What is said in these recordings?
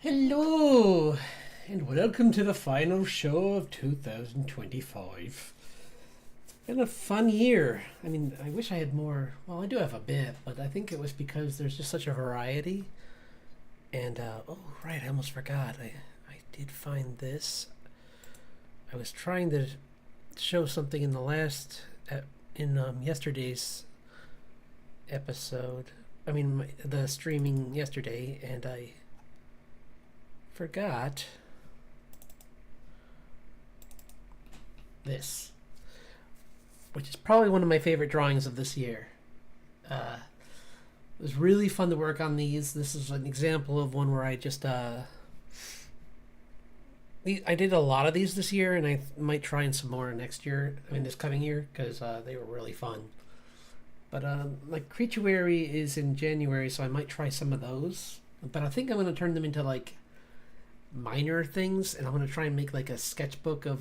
Hello, and welcome to the final show of 2025. It's been a fun year. I mean, I wish I had more. Well, I do have a bit, but I think it was because there's just such a variety. And, oh, right, I almost forgot. I did find this. I was trying to show something in the last, in yesterday's episode. I mean, the streaming yesterday, and I forgot this, which is probably one of my favorite drawings of this year. It was really fun to work on these. This is an example of one where I just I did a lot of these this year, and I might try in some more next year. I mean, this coming year, because they were really fun. But like Creatuary is in January, so I might try some of those. But I think I'm going to turn them into like minor things, and I'm gonna try and make like a sketchbook of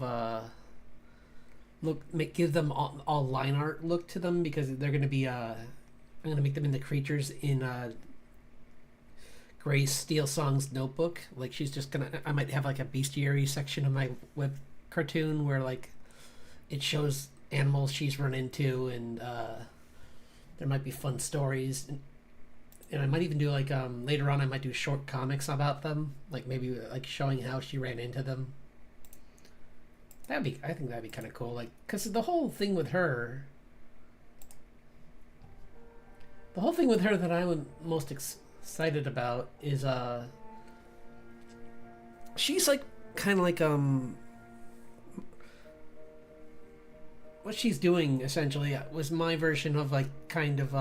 give them all line art look to them, because they're gonna be I'm gonna make them into creatures in Grace Steel Song's notebook. Like I might have like a bestiary section of my web cartoon where like it shows animals she's run into, and there might be fun stories. And I might even do like later on I might do short comics about them, like maybe like showing how she ran into them. I think that'd be kind of cool, like, because the whole thing with her that I'm most excited about is she's like kind of like what she's doing essentially was my version of like kind of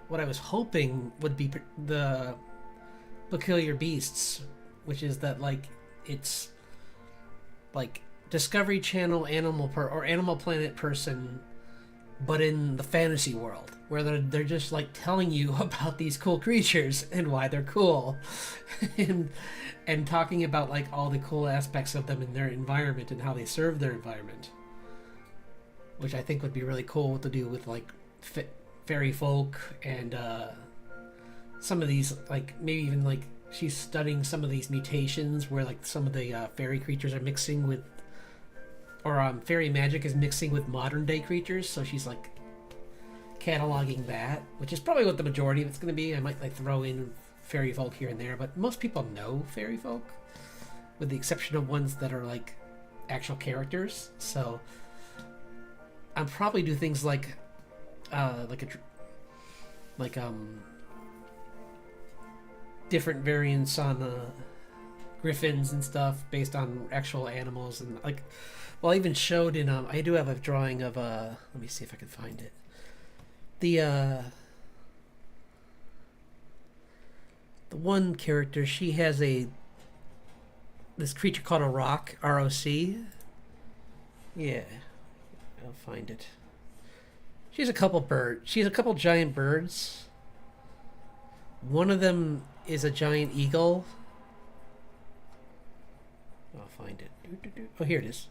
what I was hoping would be the Peculiar Beasts, which is that like it's like Discovery Channel Animal Planet person, but in the fantasy world, where they're just like telling you about these cool creatures and why they're cool, and talking about like all the cool aspects of them in their environment and how they serve their environment, which I think would be really cool to do with like fairy folk and some of these, like maybe even like she's studying some of these mutations where like some of the fairy creatures are mixing with, or fairy magic is mixing with modern day creatures, so she's like cataloging that, which is probably what the majority of it's going to be. I might like throw in fairy folk here and there, but most people know fairy folk, with the exception of ones that are like actual characters. So I'll probably do things like different variants on griffins and stuff based on actual animals, and like, well, I even showed in I do have a drawing of let me see if I can find it. The one character, she has this creature called a roc, R-O-C. Yeah, I'll find it. She's a couple giant birds. One of them is a giant eagle. I'll find it. Oh, here it is.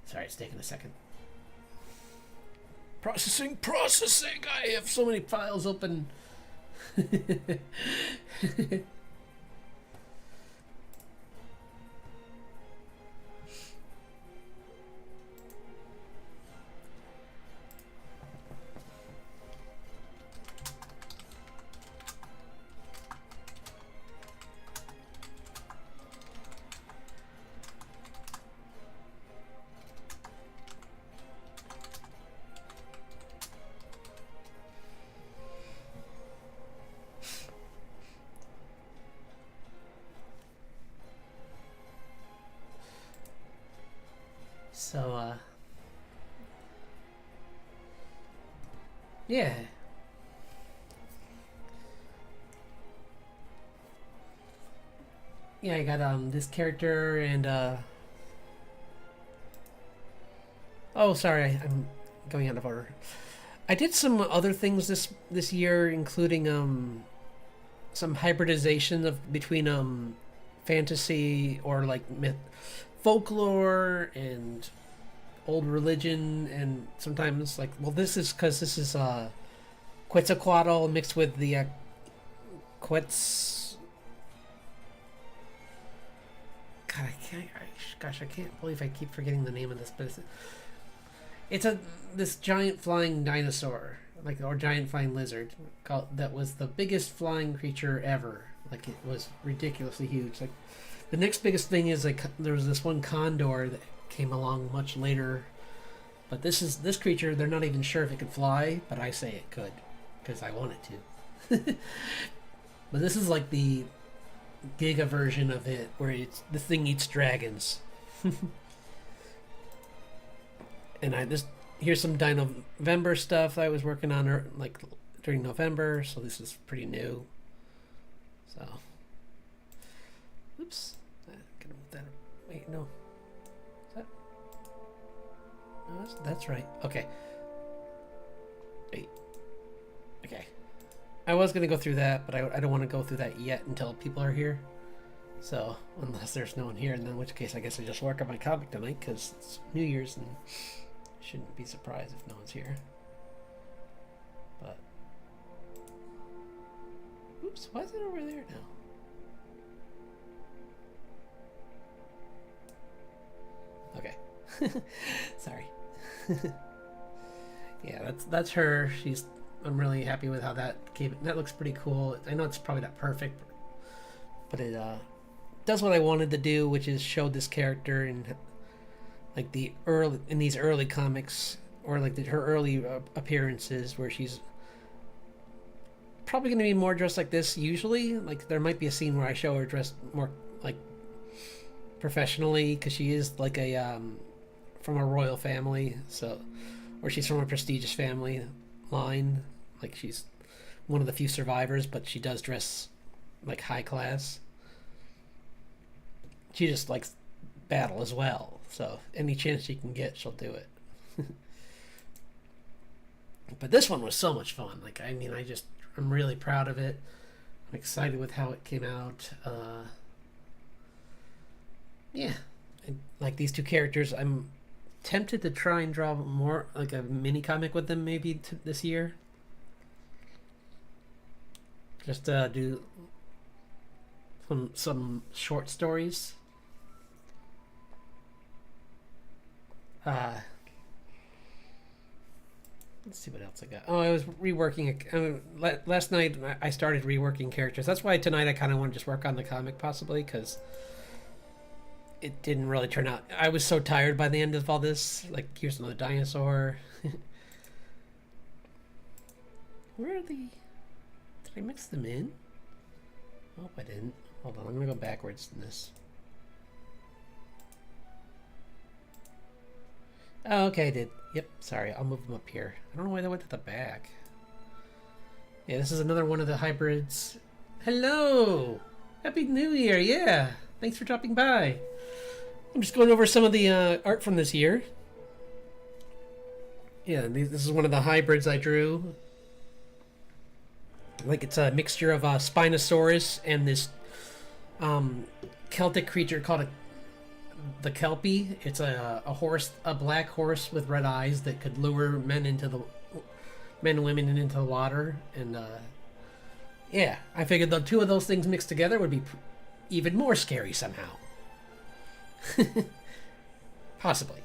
Sorry, it's taking a second. Processing. I have so many files open. So, yeah. Yeah, I got this character and oh, sorry, I'm going out of order. I did some other things this year, including some hybridization of between fantasy or like folklore and old religion, and sometimes like, well, this is because this is Quetzalcoatl mixed with the Quetz. God, I can't believe I keep forgetting the name of this, but it's this giant flying dinosaur, like, or giant flying lizard, that was the biggest flying creature ever. Like, it was ridiculously huge. Like, the next biggest thing is like there was this one condor that came along much later, but this creature, they're not even sure if it could fly, but I say it could because I want it to. But this is like the Giga version of it, where the thing eats dragons. And here's some November stuff I was working on like during November, so this is pretty new. So, oops, gotta move that. Wait, no, is that? No, that's right. Okay. Wait. Okay. I was gonna go through that, but I don't want to go through that yet until people are here. So, unless there's no one here, and in which case I guess I just work on my comic tonight because it's New Year's and I shouldn't be surprised if no one's here. But, oops, why is it over there now? Okay. Sorry. Yeah, that's her. I'm really happy with how that came. That looks pretty cool. I know it's probably not perfect, but it does what I wanted to do, which is show this character in like these early comics, or like her early appearances, where she's probably going to be more dressed like this usually. Like, there might be a scene where I show her dressed more like professionally, because she is like from a royal family, so, or she's from a prestigious family line. Like, she's one of the few survivors, but she does dress like high class. She just likes battle as well, so any chance she can get, she'll do it. But this one was so much fun. Like, I mean, I'm really proud of it. I'm excited with how it came out. Yeah, like these two characters, I'm tempted to try and draw more like a mini comic with them maybe this year. Just do some short stories. Let's see what else I got. Oh, I was reworking last night. I started reworking characters. That's why tonight I kind of want to just work on the comic, possibly, because it didn't really turn out. I was so tired by the end of all this. Like, here's another dinosaur. Where are the... Did I mix them in? I hope I didn't. Hold on, I'm gonna go backwards in this. Oh, okay, I did. Yep, sorry, I'll move them up here. I don't know why they went to the back. Yeah, this is another one of the hybrids. Hello! Happy New Year, yeah! Thanks for dropping by. I'm just going over some of the art from this year. Yeah, this is one of the hybrids I drew. Like, it's a mixture of Spinosaurus and this Celtic creature called the Kelpie. It's a horse, a black horse with red eyes that could lure men and women into the water. And yeah, I figured the two of those things mixed together would be even more scary somehow. Possibly.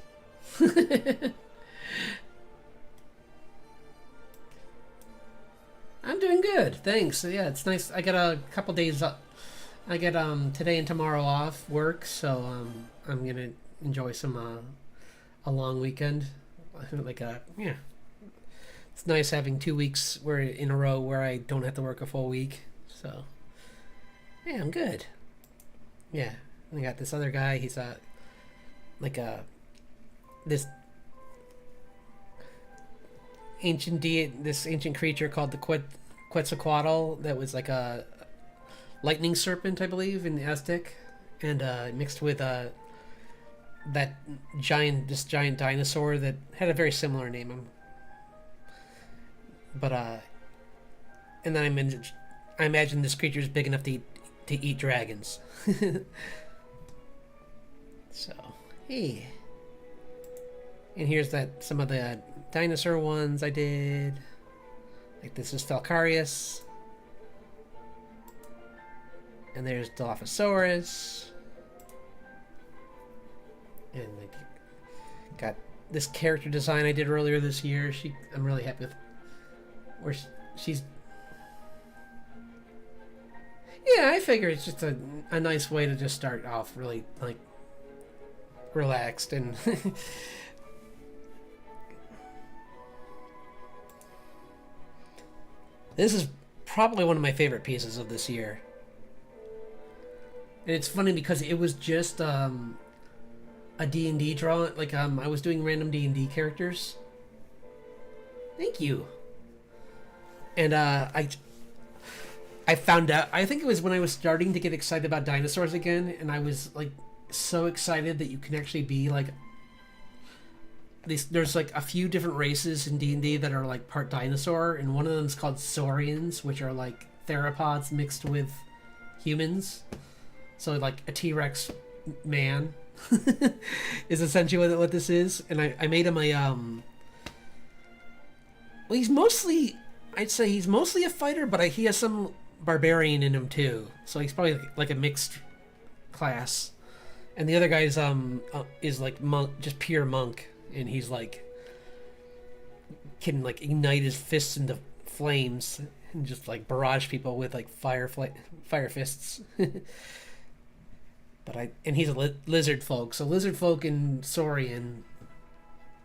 I'm doing good, thanks. Yeah, it's nice. I got a couple days up. I get today and tomorrow off work, so I'm gonna enjoy some a long weekend. Like yeah, it's nice having 2 weeks in a row where I don't have to work a full week. So yeah, I'm good. Yeah, I got this other guy. He's this ancient creature called the Quetzalcoatl that was like a lightning serpent, I believe, in the Aztec, and mixed with this giant dinosaur that had a very similar name. But and then I imagine this creature is big enough to to eat dragons. So, hey. And here's some of the dinosaur ones I did. Like this is Falcarius. And there's Dilophosaurus. And like, got this character design I did earlier this year. I'm really happy with where she's. Yeah, I figure it's just a nice way to just start off really like relaxed and. This is probably one of my favorite pieces of this year. And it's funny because it was just a D&D draw. Like, I was doing random D&D characters. Thank you. And I found out, I think it was when I was starting to get excited about dinosaurs again, and I was like so excited that you can actually be like there's like a few different races in D&D that are like part dinosaur, and one of them is called Saurians, which are like theropods mixed with humans. So like a T-Rex man is essentially what this is. And I made him a well, he's mostly, I'd say he's mostly a fighter, but he has some barbarian in him too. So he's probably like a mixed class. And the other guy is like monk, just pure monk. And he's like can like ignite his fists into flames and just like barrage people with like fire fists. And he's a lizard folk. So lizard folk and Saurian,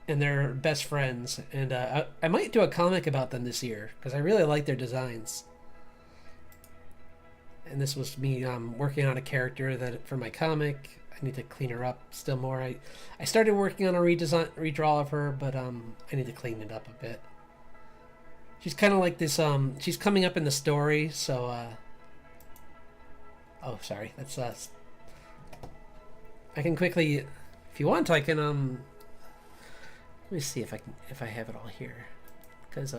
and they're best friends. And I might do a comic about them this year because I really like their designs. And this was me working on a character that for my comic. I need to clean her up still more. I started working on a redraw of her, but I need to clean it up a bit. She's kind of like this. She's coming up in the story, so. Oh, sorry. That's I can quickly, if you want, I can let me see if I have it all here, because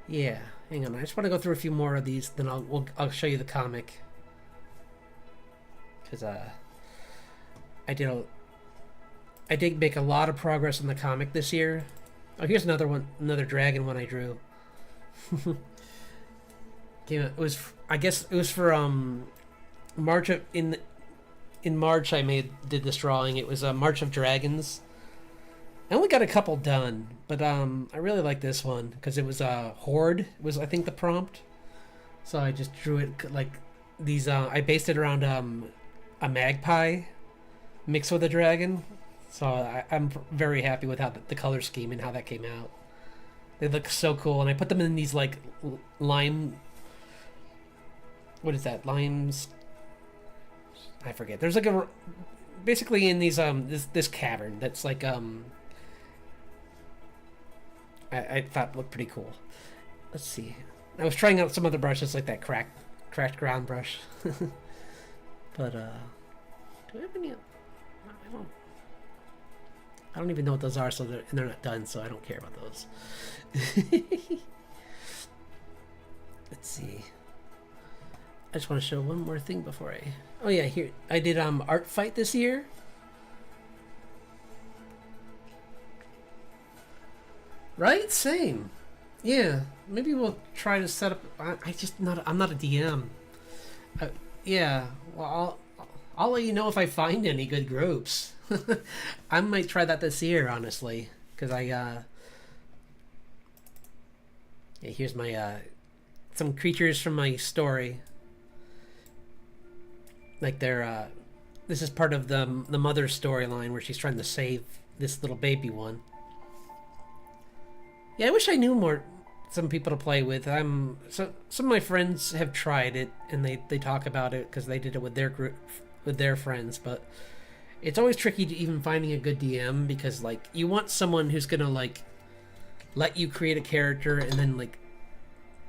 yeah. Hang on. I just want to go through a few more of these, then I'll show you the comic. Because I did make a lot of progress in the comic this year. Oh, here's another dragon one I drew. I guess it was for March of in March I did this drawing. It was March of Dragons. I only got a couple done, but I really like this one because it was Horde was I think the prompt. So I just drew it like these. I based it around a magpie mixed with a dragon. So I'm very happy with how the color scheme and how that came out. They look so cool, and I put them in these like lime. What is that? Limes. I forget. There's like basically in these this cavern that's like I thought looked pretty cool. Let's see. I was trying out some other brushes like that cracked ground brush. But do I have any? I don't even know what those are, so they're not done, so I don't care about those. Let's see. I just want to show one more thing before I. Oh yeah, here I did art fight this year. Right, same. Yeah, maybe we'll try to set up. I'm not a DM. Yeah, well, I'll let you know if I find any good groups. I might try that this year, honestly, because yeah, here's my some creatures from my story. Like they're this is part of the mother's storyline where she's trying to save this little baby one. Yeah, I wish I knew some people to play with. Some of my friends have tried it and they talk about it because they did it with their group with their friends, but it's always tricky to even finding a good DM because like you want someone who's gonna like let you create a character and then like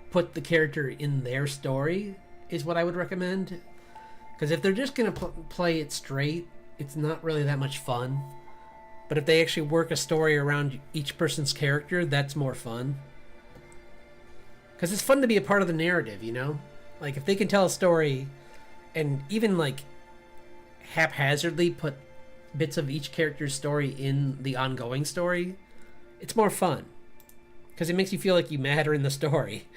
put the character in their story is what I would recommend. Because if they're just gonna play it straight, it's not really that much fun. But if they actually work a story around each person's character, that's more fun. Because it's fun to be a part of the narrative, you know? Like if they can tell a story and even like haphazardly put bits of each character's story in the ongoing story, it's more fun because it makes you feel like you matter in the story.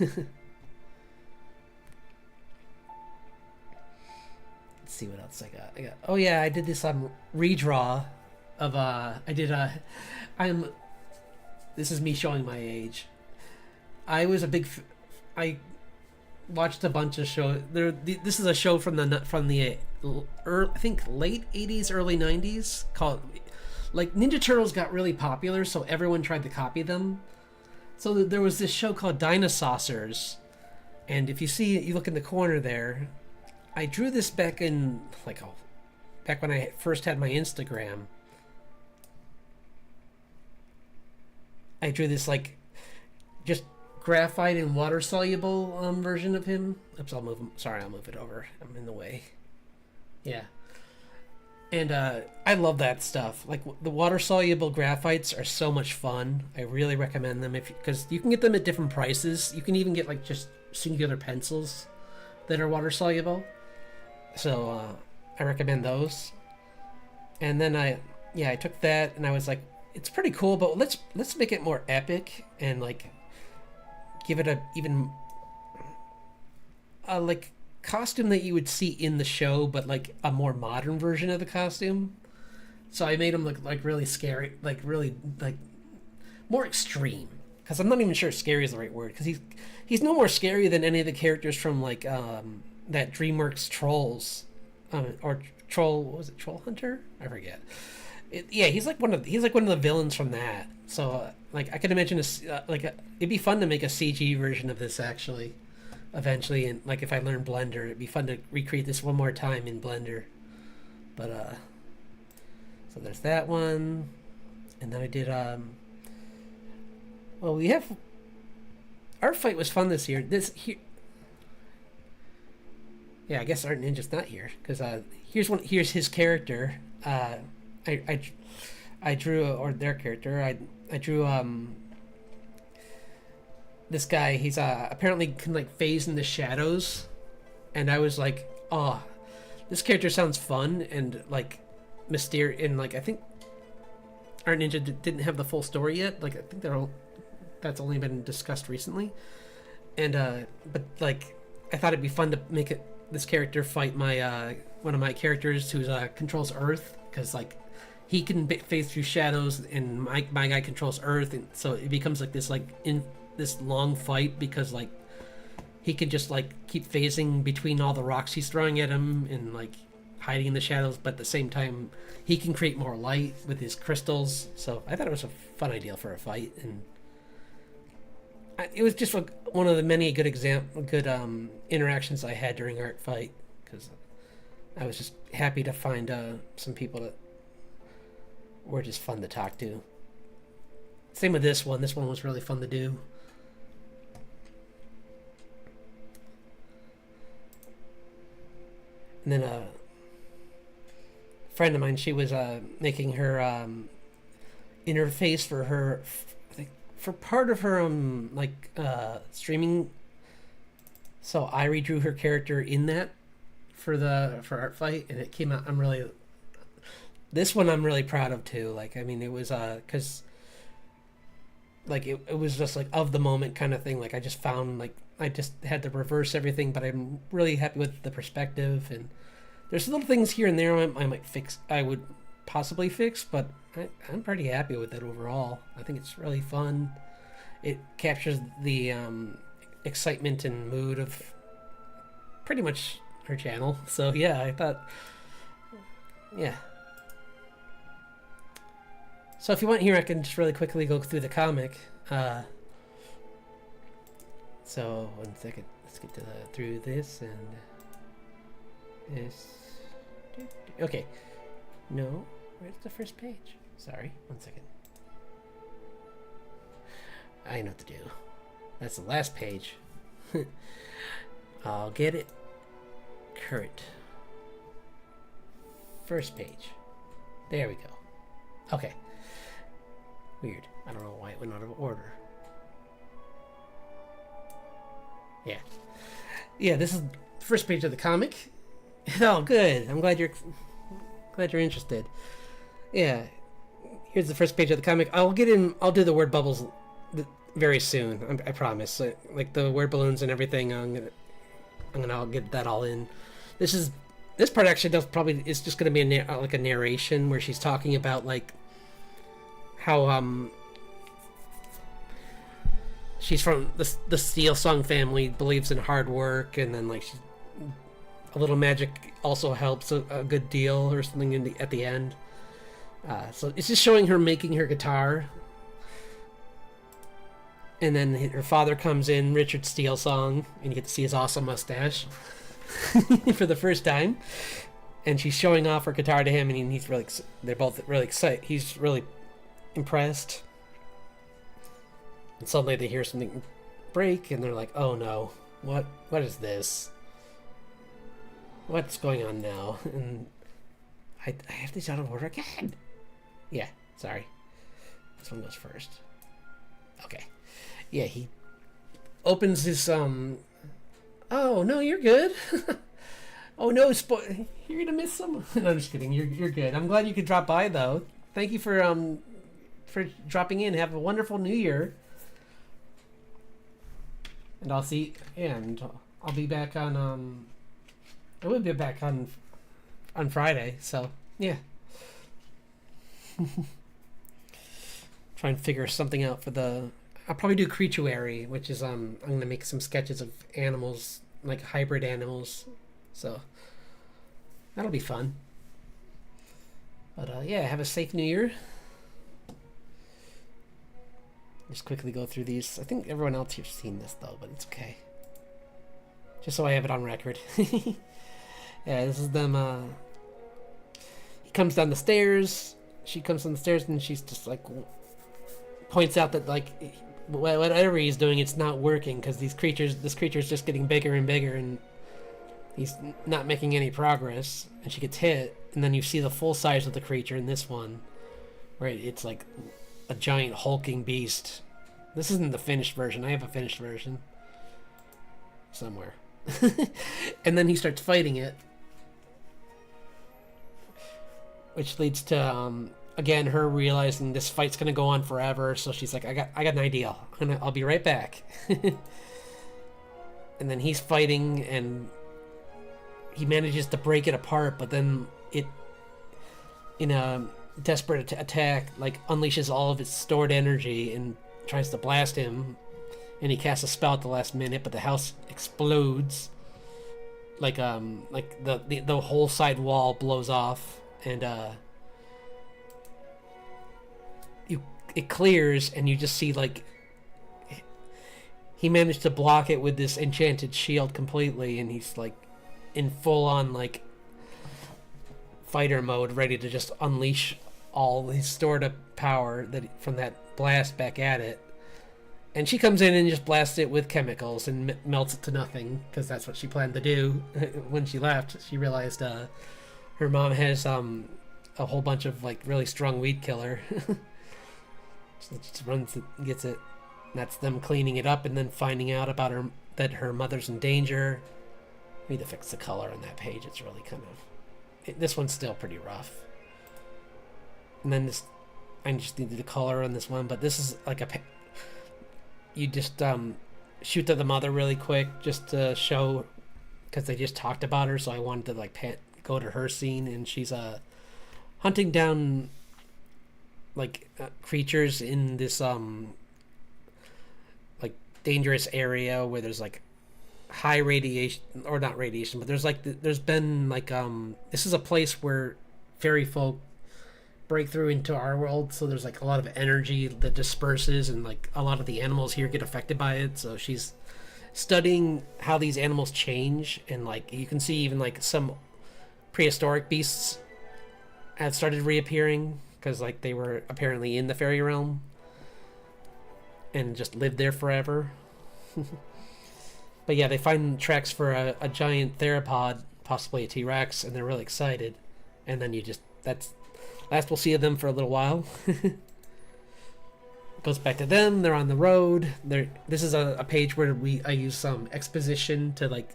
Let's see what else I got. Oh yeah, I did this redraw of I'm this is me showing my age. I was a big I watched a bunch of shows. This is a show from the I think late 80s, early 90s called like Ninja Turtles got really popular, so everyone tried to copy them. So there was this show called Dinosaucers, and if you look in the corner there, I drew this back in back when I first had my Instagram. I drew this like just graphite and water soluble version of him. Oops, I'll move him. Sorry, I'll move it over. I'm in the way. Yeah. And I love that stuff. Like the water soluble graphites are so much fun. I really recommend them because you can get them at different prices. You can even get like just singular pencils that are water soluble. So I recommend those. And then I took that and I was like, it's pretty cool, but let's make it more epic and like give it a even like costume that you would see in the show, but like a more modern version of the costume. So I made him look like really scary, like really like more extreme. Because I'm not even sure scary is the right word. Because he's no more scary than any of the characters from like that DreamWorks Trolls, or Troll. What was it, Troll Hunter? I forget. He's like one of the villains from that. So like I could imagine it'd be fun to make a CG version of this actually, eventually. And like if I learn Blender, it'd be fun to recreate this one more time in Blender. But so there's that one, and then I did well, we have Art Fight was fun this year. Yeah, I guess Art Ninja's not here because here's his character. I drew or their character. I drew this guy. He's apparently can like phase in the shadows, and I was like, oh, this character sounds fun and like mysterious. And like I think Art Ninja didn't have the full story yet. Like I think that's only been discussed recently. And but like I thought it'd be fun to make this character fight my one of my characters who controls Earth, because like he can phase through shadows and my guy controls Earth, and so it becomes like this in this long fight because like he can just like keep phasing between all the rocks he's throwing at him and like hiding in the shadows, but at the same time he can create more light with his crystals. So I thought it was a fun idea for a fight, and it was just one of the many good interactions I had during Art Fight, because I was just happy to find some people that were just fun to talk to. Same with this one. This one was really fun to do. And then a friend of mine, she was making her interface for her, for part of her streaming. So I redrew her character in that for Art Fight, and it came out. This one I'm really proud of too. Like, I mean, it was because like it was just like of the moment kind of thing. Like I just found like I just had to reverse everything, but I'm really happy with the perspective, and there's little things here and there I might fix. I would possibly fix, but I'm pretty happy with it overall. I think it's really fun. It captures the excitement and mood of pretty much her channel. So yeah, I thought, yeah. So if you want here, I can just really quickly go through the comic. So 1 second, let's get through this and this. Okay, no, where's the first page? Sorry, 1 second. I know what to do. That's the last page. I'll get it. Current. First page. There we go. Okay. Weird. I don't know why it went out of order. Yeah. Yeah, this is the first page of the comic. Oh, good. I'm glad you're interested. Yeah, here's the first page of the comic. I'll do the word bubbles very soon. I promise. Like the word balloons and everything. I'll get that all in. This part actually is just gonna be like a narration where she's talking about like how she's from the Steel Song family, believes in hard work, and then like a little magic also helps a good deal or something at the end. So it's just showing her making her guitar, and then her father comes in, Richard Steel Song, and you get to see his awesome mustache for the first time, and she's showing off her guitar to him, and they're both really excited. He's really impressed. And suddenly they hear something break, and they're like, "Oh no, what is this? What's going on now?" And I have these out of order again. Yeah, sorry. This one goes first. Okay. Yeah, he opens his Oh no, you're good. Oh no, you're gonna miss some. No, I'm just kidding. You're good. I'm glad you could drop by though. Thank you for dropping in. Have a wonderful New Year. And I'll be back on I will be back on Friday, so yeah. Try and figure something out for I'll probably do Creatuary, which is I'm gonna make some sketches of animals, like hybrid animals, so that'll be fun. But yeah, have a safe New Year. Just quickly go through these. I think everyone else here's seen this though, but it's okay. Just so I have it on record. Yeah, this is them. He comes down the stairs. She comes down the stairs, and she's just like points out that like whatever he's doing, it's not working because this creature's just getting bigger and bigger, and he's not making any progress. And she gets hit, and then you see the full size of the creature in this one, right? It's like a giant hulking beast. This isn't the finished version. I have a finished version somewhere. And then he starts fighting it, which leads to again her realizing this fight's gonna go on forever. So she's like, I got an idea. I'll be right back. And then he's fighting, and he manages to break it apart, but then it, in a desperate attack, like unleashes all of its stored energy and tries to blast him. And he casts a spell at the last minute, but the house explodes. Like the whole side wall blows off, and it clears, and you just see like he managed to block it with this enchanted shield completely, and he's like in full on like fighter mode, ready to just unleash all his stored up power from that blast back at it. And she comes in and just blasts it with chemicals and melts it to nothing, because that's what she planned to do. When she left, she realized her mom has a whole bunch of like really strong weed killer. So she just runs it, gets it. And that's them cleaning it up and then finding out about that her mother's in danger. I need to fix the color on that page. It's really kind of... this one's still pretty rough. And then I just needed the color on this one, but this is like you just shoot to the mother really quick just to show, because they just talked about her, so I wanted to like go to her scene, and she's hunting down like creatures in this like dangerous area where there's like high radiation, or not radiation, but there's been like this is a place where fairy folk break through into our world, so there's like a lot of energy that disperses, and like a lot of the animals here get affected by it. So she's studying how these animals change, and like you can see even like some prehistoric beasts have started reappearing, because like they were apparently in the fairy realm and just lived there forever. But yeah, they find tracks for a giant theropod, possibly a T-Rex, and they're really excited. And then that's last we'll see of them for a little while. Goes back to them. They're on the road. This is a page where I use some exposition to like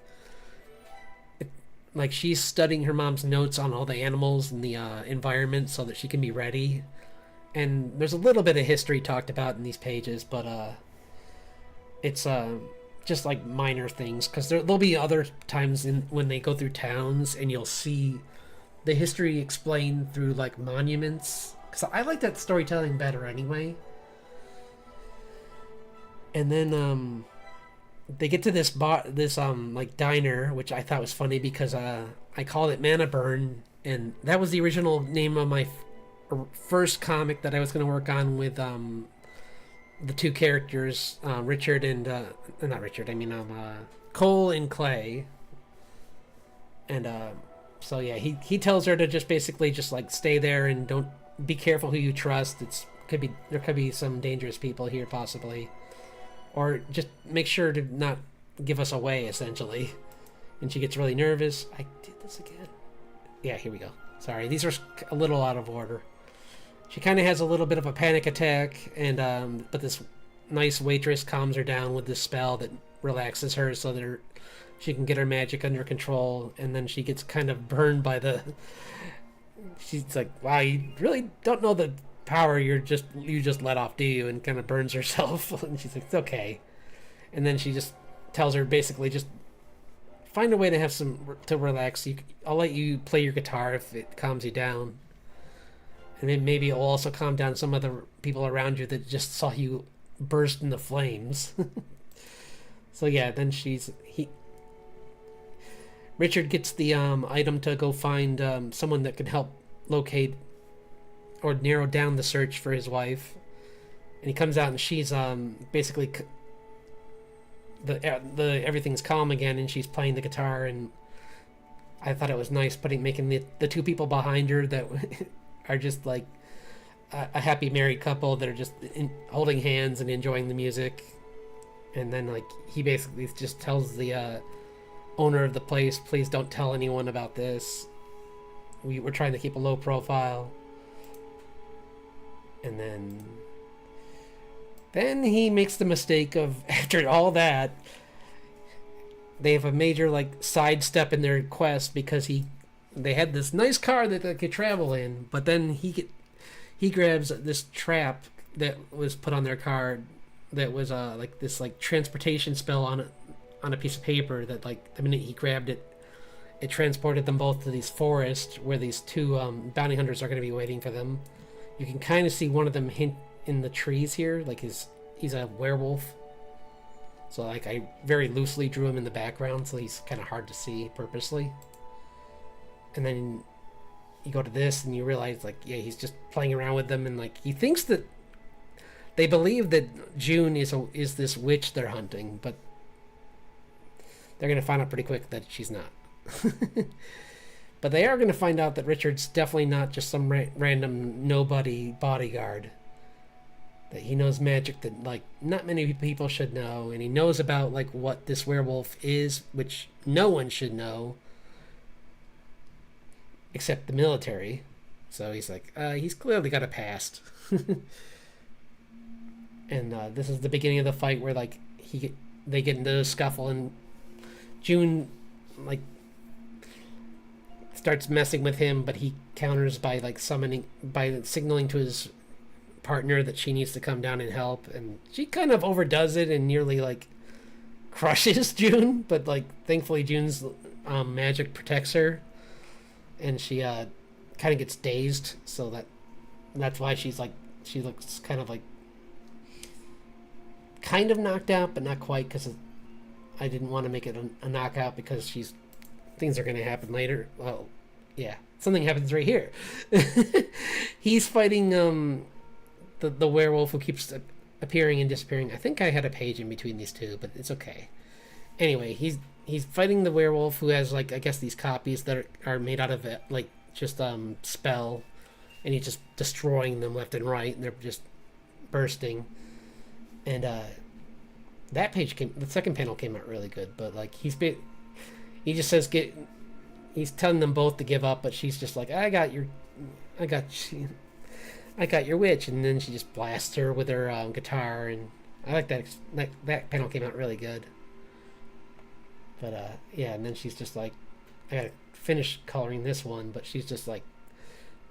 like she's studying her mom's notes on all the animals and the environment so that she can be ready. And there's a little bit of history talked about in these pages, but it's just like minor things, because there'll be other times when they go through towns and you'll see the history explained through like monuments, because I like that storytelling better anyway. And then they get to this like diner, which I thought was funny because I called it Mana Burn, and that was the original name of my first comic that I was going to work on with the two characters, Richard and not Richard, I mean Cole and Clay. And so yeah, he tells her to just basically just like stay there and don't be careful who you trust. There could be some dangerous people here possibly, or just make sure to not give us away essentially. And she gets really nervous. I did this again. Yeah, here we go. Sorry, these are a little out of order. She kind of has a little bit of a panic attack, and but this nice waitress calms her down with this spell that relaxes her so that she can get her magic under control. And then she gets kind of burned by the. She's like, "Wow, you really don't know the power you just let off, do you?" And kind of burns herself. And she's like, "It's okay." And then she just tells her basically just find a way to have to relax. I'll let you play your guitar if it calms you down. And then maybe it'll also calm down some other people around you that just saw you burst into flames. So yeah, then Richard gets the item to go find someone that can help locate or narrow down the search for his wife. And he comes out and she's basically everything's calm again, and she's playing the guitar. And I thought it was nice making the two people behind her that are just like a happy married couple that are just holding hands and enjoying the music. And then like he basically just tells the owner of the place, please don't tell anyone about this. We're trying to keep a low profile. And then he makes the mistake of, after all that, they have a major like sidestep in their quest because they had this nice car that they could travel in, but then he grabs this trap that was put on their car that was like this like transportation spell on a piece of paper that like the minute he grabbed it, it transported them both to these forests where these two bounty hunters are going to be waiting for them. You can kind of see one of them hint in the trees here, like he's a werewolf. So like I very loosely drew him in the background, so he's kind of hard to see purposely. And then you go to this and you realize like, yeah, he's just playing around with them, and like he thinks that they believe that June is this witch they're hunting, but they're going to find out pretty quick that she's not. But they are going to find out that Richard's definitely not just some random nobody bodyguard. That he knows magic that like not many people should know, and he knows about like what this werewolf is, which no one should know except the military. So he's like, he's clearly got a past. And this is the beginning of the fight where like they get into a scuffle, and June like starts messing with him, but he counters by like signaling to his partner that she needs to come down and help, and she kind of overdoes it and nearly like crushes June, but like thankfully June's magic protects her, and she kind of gets dazed, so that's why she looks kind of knocked out, but not quite, because I didn't want to make it a knockout because things are going to happen later. Well, yeah, something happens right here. He's fighting the werewolf who keeps appearing and disappearing. I think I had a page in between these two, but it's okay. Anyway, he's fighting the werewolf who has like I guess these copies that are made out of like just spell, and he's just destroying them left and right, and they're just bursting. And the second panel came out really good, but like he just says he's telling them both to give up, but she's just like, I got your witch, and then she just blasts her with her guitar, and I like that panel came out really good. But yeah, and then she's just like, I gotta finish coloring this one, but she's just like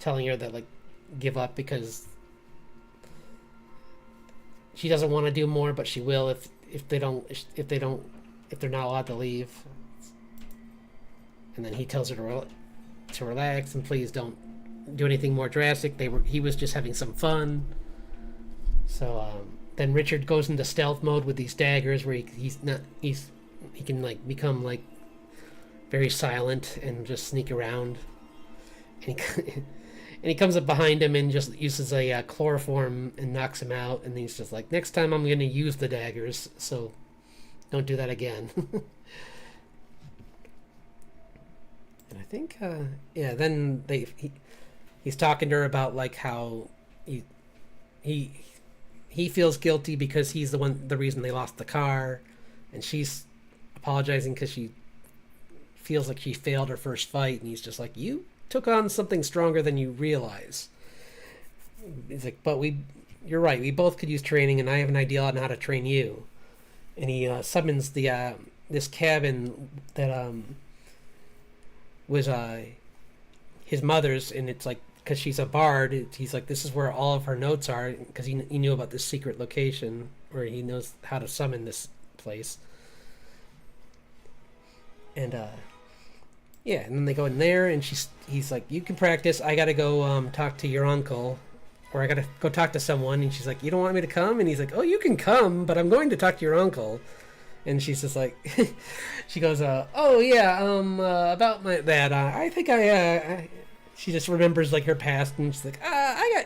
telling her that like give up because she doesn't want to do more, but she will if they're not allowed to leave. And then he tells her to relax and please don't do anything more drastic. He was just having some fun. So then Richard goes into stealth mode with these daggers, where he can like become like very silent and just sneak around. And he comes up behind him and just uses a chloroform and knocks him out. And he's just like, next time I'm going to use the daggers, so don't do that again. And I think, then he's talking to her about like how he feels guilty because he's the reason they lost the car, and she's apologizing because she feels like she failed her first fight, and he's just like, you took on something stronger than you realize. He's like, but you're right, we both could use training, and I have an idea on how to train you. And he summons the this cabin that was his mother's, and it's like, because she's a bard, he's like, this is where all of her notes are, because he knew about this secret location where he knows how to summon this place. And and then they go in there, and he's like, you can practice, I gotta go talk to your uncle, or I gotta go talk to someone. And she's like, you don't want me to come? And he's like, oh, you can come, but I'm going to talk to your uncle. And she's just like, she goes, oh yeah, about that, I think she just remembers like her past, and she's like,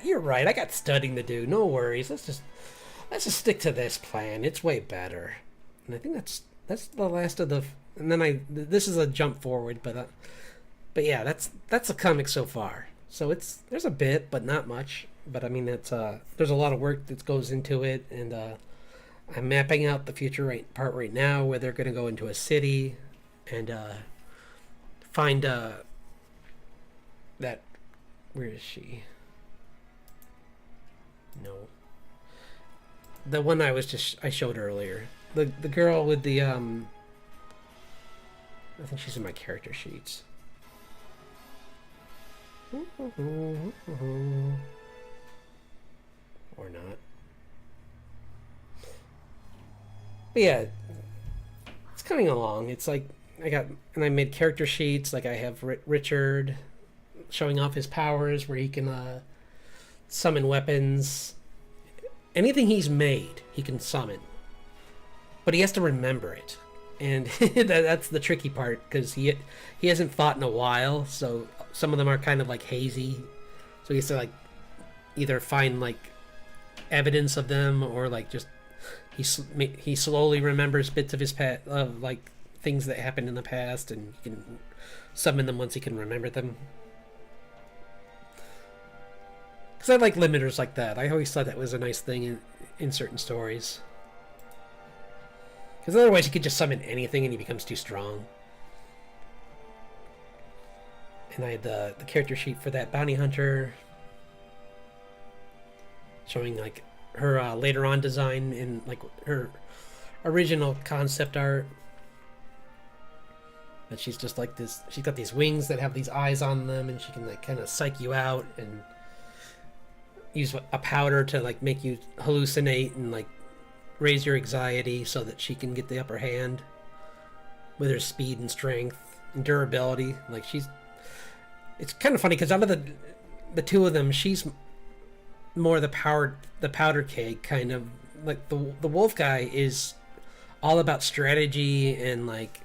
you're right, I got studying to do, no worries, let's just stick to this plan, it's way better. And I think that's the last of the, and then this is a jump forward, but yeah, that's a comic so far. So there's a bit, but not much. But I mean, there's a lot of work that goes into it, and I'm mapping out the future part right now, where they're going to go into a city and find that, where is she? No, the one I showed earlier, the girl with the I think she's in my character sheets. Or not. But yeah, it's coming along. It's like I made character sheets. Like I have Richard showing off his powers, where he can summon weapons. Anything he's made, he can summon. But he has to remember it. And that's the tricky part, because he hasn't fought in a while, so some of them are kind of like hazy. So he has to like either find like evidence of them, or like just he slowly remembers bits of his past, of like things that happened in the past, and he can summon them once he can remember them. Because I like limiters like that. I always thought that was a nice thing in certain stories. Because otherwise he could just summon anything and he becomes too strong. And I had the character sheet for that bounty hunter, showing like her later on design in like her original concept art. But she's just like this. She's got these wings that have these eyes on them, and she can like kind of psych you out and use a powder to like make you hallucinate and like raise your anxiety so that she can get the upper hand with her speed and strength and durability. Like it's kind of funny because out of the two of them, she's more the powder keg kind of. Like the wolf guy is all about strategy, and like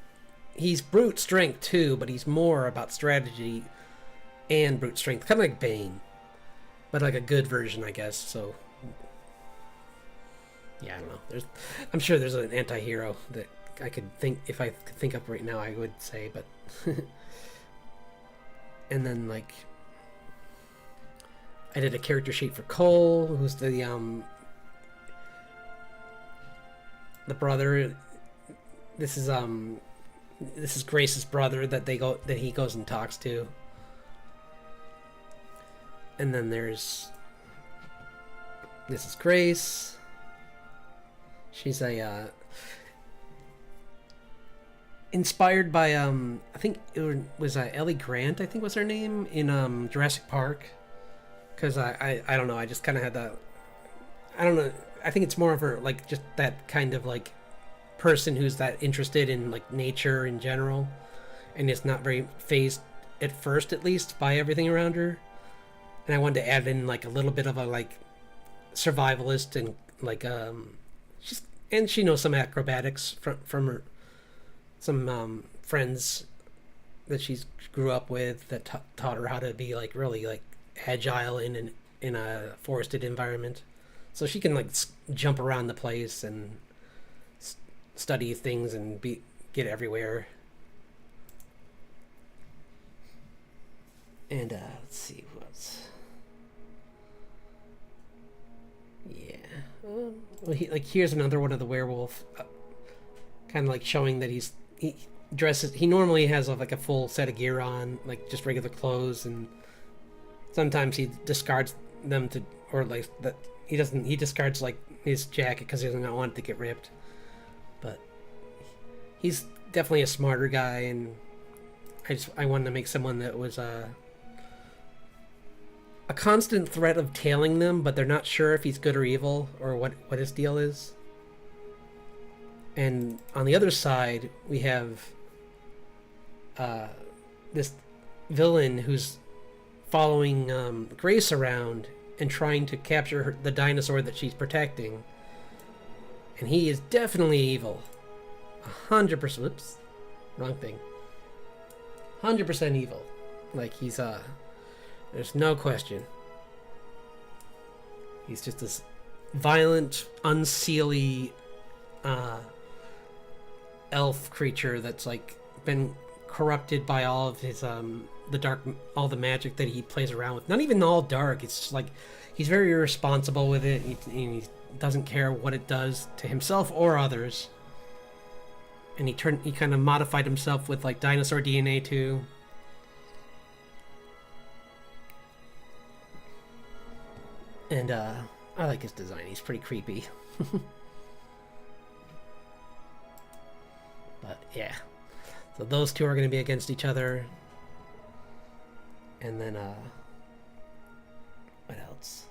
he's brute strength too, but he's more about strategy and brute strength, kind of like Bane, but like a good version, I guess. So yeah, I don't know. I'm sure there's an anti-hero that I could think, if I could think up right now, I would say, but and then like I did a character sheet for Cole, who's the brother. This is Grace's brother that he goes and talks to. And then this is Grace. She's a inspired by I think it was Ellie Grant, I think was her name, in Jurassic Park. Because I don't know, I just kind of had that. I don't know. I think it's more of her like just that kind of like person who's that interested in like nature in general, and is not very phased at first, at least, by everything around her. And I wanted to add in like a little bit of a like survivalist and like she's and she knows some acrobatics from her some friends that she's grew up with that taught her how to be like really like agile in a forested environment, so she can like jump around the place and study things and get everywhere. And let's see what's yeah. Well, here's another one of the werewolf, kind of like showing that he dresses. He normally has like a full set of gear on, like just regular clothes, and sometimes he discards them to, or like that he doesn't. He discards like his jacket because he doesn't want it to get ripped. But he's definitely a smarter guy, and I wanted to make someone that was a constant threat of tailing them, but they're not sure if he's good or evil or what his deal is. And on the other side, we have this villain who's following Grace around and trying to capture the dinosaur that she's protecting. And he is definitely evil. 100%. Whoops. Wrong thing. 100% evil. Like, he's, there's no question. He's just this violent, unseelie, elf creature that's, like, been corrupted by all of his, all the magic that he plays around with. Not even all dark. It's just, like, he's very irresponsible with it. He doesn't care what it does to himself or others. And he kind of modified himself with, like, dinosaur DNA, too. And I like his design. He's pretty creepy. But yeah, so those two are going to be against each other. And then what else?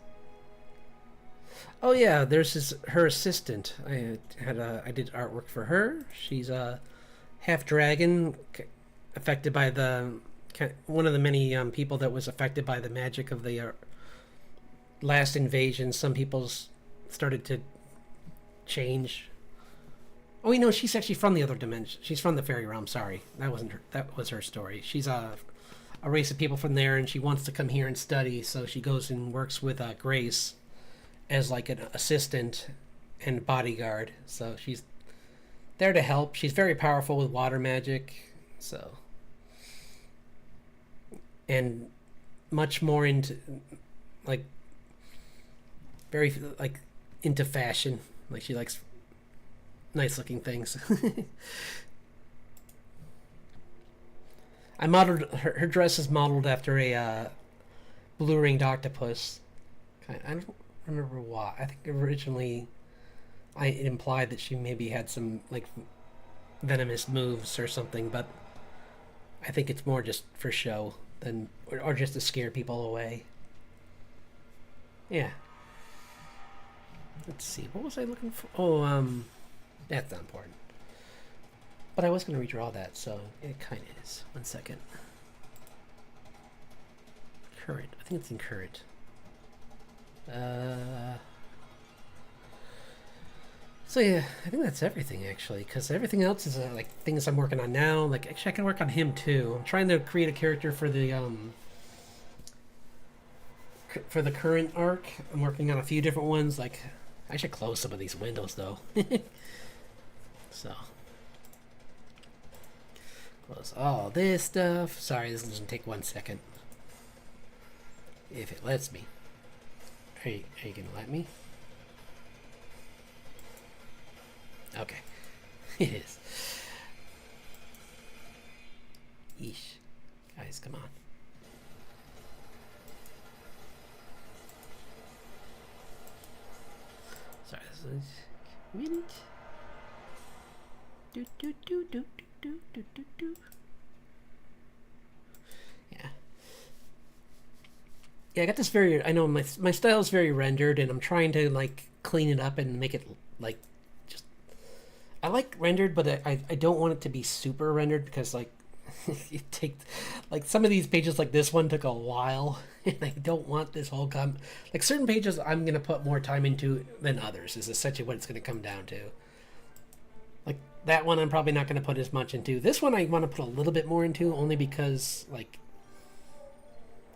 Oh yeah, there's her assistant. I did artwork for her. She's a half dragon, affected by one of the many people that was affected by the magic of the last invasion. Some people's started to change. Oh, you know, she's actually from the other dimension. She's from the fairy realm. Sorry, that was her story. She's a race of people from there, and she wants to come here and study. So she goes and works with Grace as like an assistant and bodyguard. So she's there to help. She's very powerful with water magic. So, and much more into like very like into fashion. Like she likes nice looking things. I modeled her dress is modeled after a blue ringed octopus. I don't remember why. I think originally it implied that she maybe had some like venomous moves or something, but I think it's more just for show than or just to scare people away. Yeah. Let's see. What was I looking for? Oh, that's not important. But I was going to redraw that, so it kind of is. 1 second. Current. I think it's in current. So yeah, I think that's everything actually, because everything else is like things I'm working on now. Like actually, I can work on him too. I'm trying to create a character for the current arc. I'm working on a few different ones. Like I should close some of these windows though. So close all this stuff. Sorry, this doesn't take 1 second. If it lets me. Are you gonna let me? Okay. It is. Yeesh. Guys, come on. Sorry, this is a minute. Do. Yeah. Yeah, I got this very. I know my style is very rendered, and I'm trying to like clean it up and make it like just. I like rendered, but I don't want it to be super rendered because like it take like some of these pages like this one took a while, and I don't want this whole like certain pages I'm gonna put more time into than others. Is essentially what it's gonna come down to. Like that one, I'm probably not gonna put as much into. This one, I want to put a little bit more into, only because like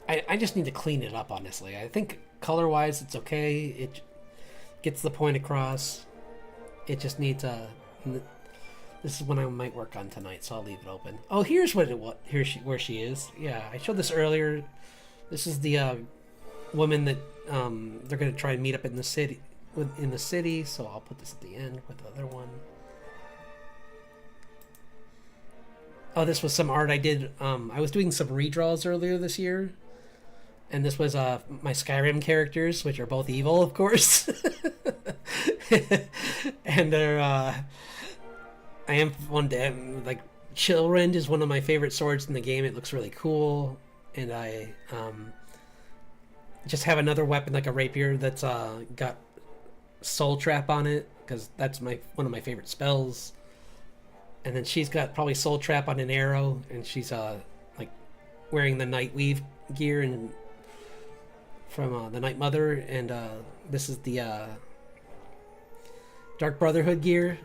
I just need to clean it up, honestly. I think color-wise, it's okay. It gets the point across. It just needs a... This is one I might work on tonight, so I'll leave it open. Oh, here's what it was. Where she is. Yeah, I showed this earlier. This is the woman that they're going to try and meet up in the city. So I'll put this at the end with the other one. Oh, this was some art I did. I was doing some redraws earlier this year. And this was my Skyrim characters, which are both evil, of course. And they're I am one day like Chillrend is one of my favorite swords in the game. It looks really cool, and I just have another weapon like a rapier that's got Soul Trap on it because that's one of my favorite spells. And then she's got probably Soul Trap on an arrow, and she's like wearing the Nightweave gear and from the Night Mother, and this is the Dark Brotherhood gear.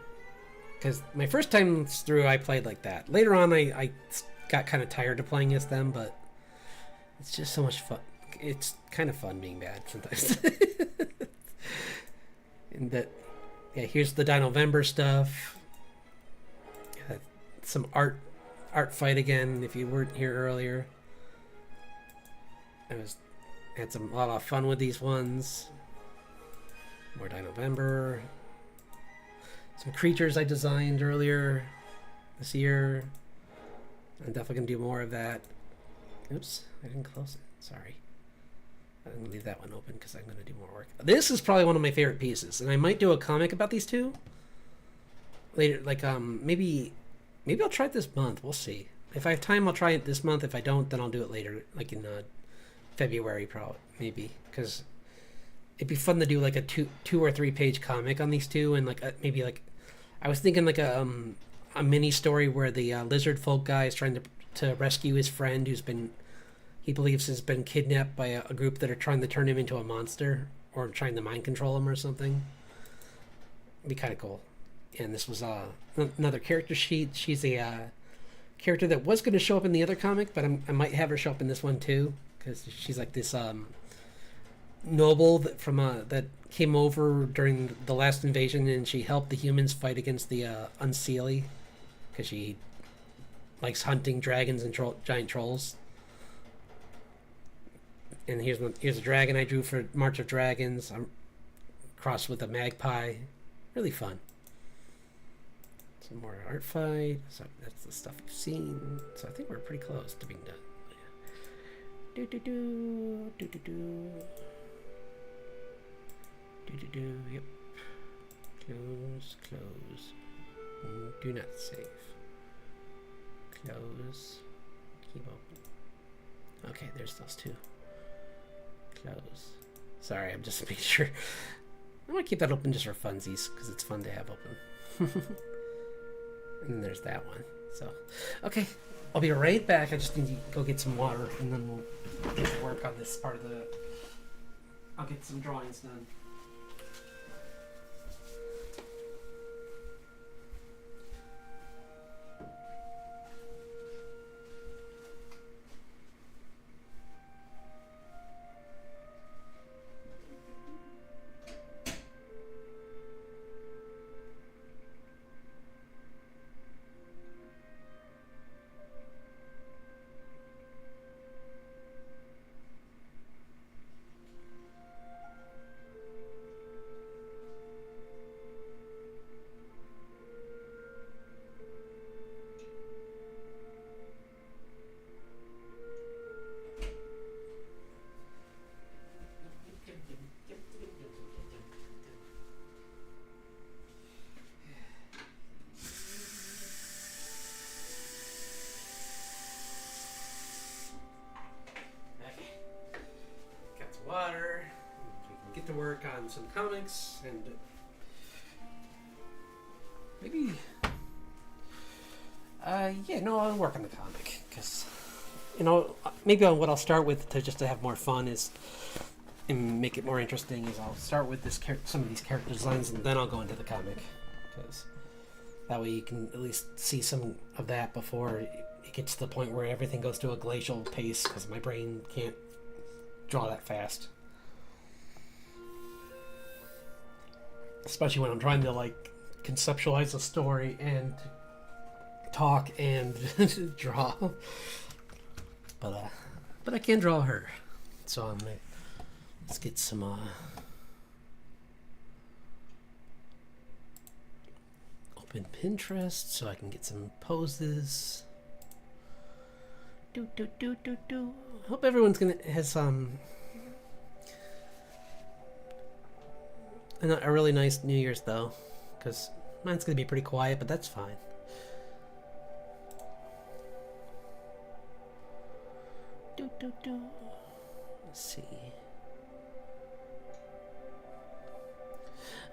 Because my first time through, I played like that. Later on, I got kind of tired of playing as them, but it's just so much fun. It's kind of fun being bad sometimes. And that, yeah, here's the Dinovember stuff. Some art fight again. If you weren't here earlier, I had a lot of fun with these ones. More Dinovember. Some creatures I designed earlier this year. I'm definitely gonna do more of that. Oops, I didn't close it. Sorry. I'm gonna leave that one open because I'm gonna do more work. This is probably one of my favorite pieces, and I might do a comic about these two later. Like maybe I'll try it this month. We'll see. If I have time, I'll try it this month. If I don't, then I'll do it later, like in February, probably maybe, because it'd be fun to do like a two or 3 page comic on these two, and like maybe like I was thinking like a mini story where the lizard folk guy is trying to rescue his friend he believes has been kidnapped by a group that are trying to turn him into a monster or trying to mind control him or something. It'd be kind of cool. And this was another character sheet. She's a character that was going to show up in the other comic, but I might have her show up in this one too, because she's like this noble that came over during the last invasion, and she helped the humans fight against the Unseelie, because she likes hunting dragons and giant trolls. And here's a dragon I drew for March of Dragons. I'm crossed with a magpie. Really fun. Some more art fight. So that's the stuff you've seen. So I think we're pretty close to being done. Do do do do do do. Yep. Close. Do not save. Close. Keep open. Okay, there's those two. Close. Sorry, I'm just making sure. I want to keep that open just for funsies, because it's fun to have open. And then there's that one. So, okay. I'll be right back. I just need to go get some water, and then we'll get to work on this part of the... I'll get some drawings done. get to work on some comics and maybe. Yeah, no, I'll work on the comic because, maybe what I'll start with to have more fun is, and make it more interesting is I'll start with some of these character designs and then I'll go into the comic because that way you can at least see some of that before it gets to the point where everything goes to a glacial pace because my brain can't draw that fast. Especially when I'm trying to conceptualize a story and talk and draw. But I can draw her. So let's get some open Pinterest so I can get some poses. Hope everyone's has a really nice New Year's though, because mine's gonna be pretty quiet, but that's fine. Let's see.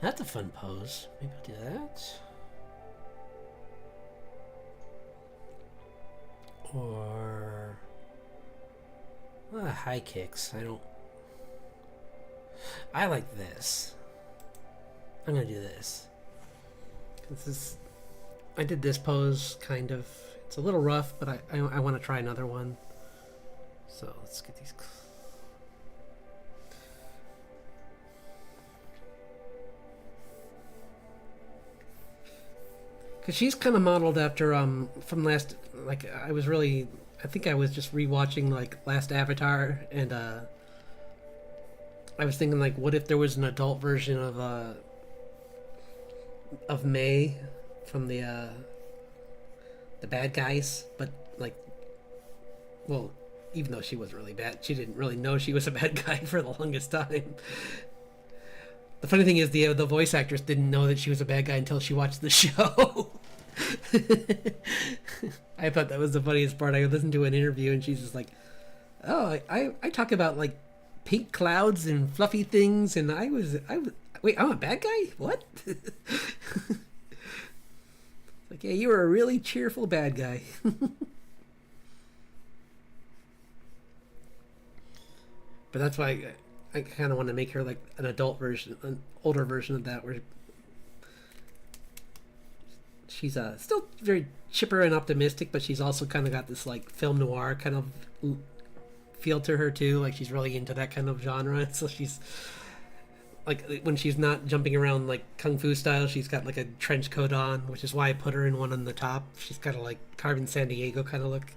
That's a fun pose. Maybe I'll do that. Or high kicks. I like this. I'm gonna do this. I did this pose kind of. It's a little rough, but I want to try another one. So let's get these. Because she's kind of modeled after from last, I think I was just rewatching last Avatar, and I was thinking what if there was an adult version of May from the bad guys, but even though she wasn't really bad, she didn't really know she was a bad guy for the longest time. The funny thing is the voice actress didn't know that she was a bad guy until she watched the show. I thought that was the funniest part. I listened to an interview and she's just like, "Oh, I talk about pink clouds and fluffy things, and wait, I'm a bad guy? What?" Yeah, you were a really cheerful bad guy. But that's why I kind of want to make her an adult version, an older version of that, where she's still very chipper and optimistic, but she's also kind of got this film noir kind of feel to her too. She's really into that kind of genre. So she's when she's not jumping around kung fu style, she's got a trench coat on, which is why I put her in one on the top. She's got a Carmen Sandiego kind of look.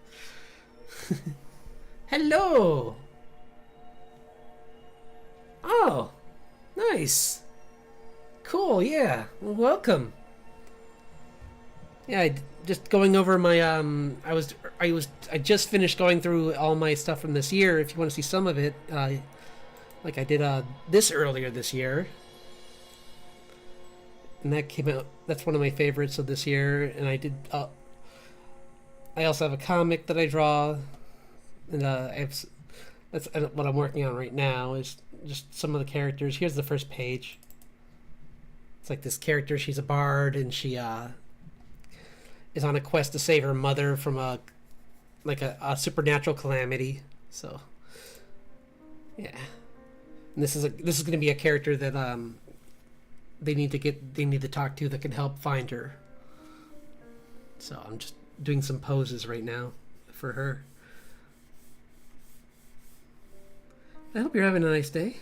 Hello. Oh, nice. Cool, yeah. Well, welcome. Yeah, just going over my I just finished going through all my stuff from this year. If you want to see some of it, I did this earlier this year. And that came out, that's one of my favorites of this year, and I did I also have a comic that I draw, and that's what I'm working on right now is just some of the characters. Here's the first page. It's this character, she's a bard, and she is on a quest to save her mother from a supernatural calamity. So yeah, and this is going to be a character that they need to talk to that can help find her. So I'm just doing some poses right now for her. I hope you're having a nice day.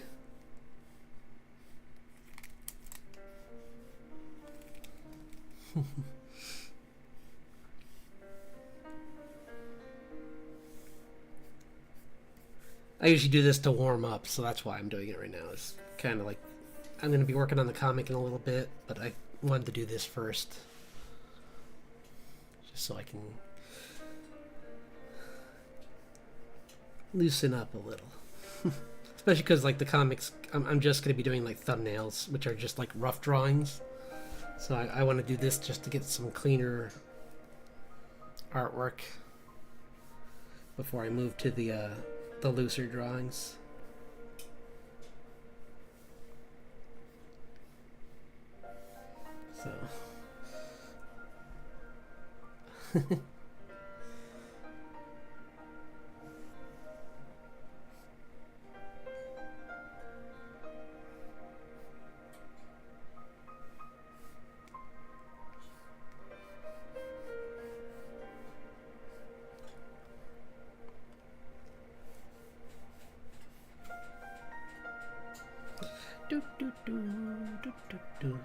I usually do this to warm up, so that's why I'm doing it right now. It's kind of I'm going to be working on the comic in a little bit, but I wanted to do this first. Just so I can loosen up a little. Especially because the comics, I'm just going to be doing thumbnails, which are just rough drawings. So I want to do this just to get some cleaner artwork before I move to the looser drawings. So. Do, do, do, do, do, do.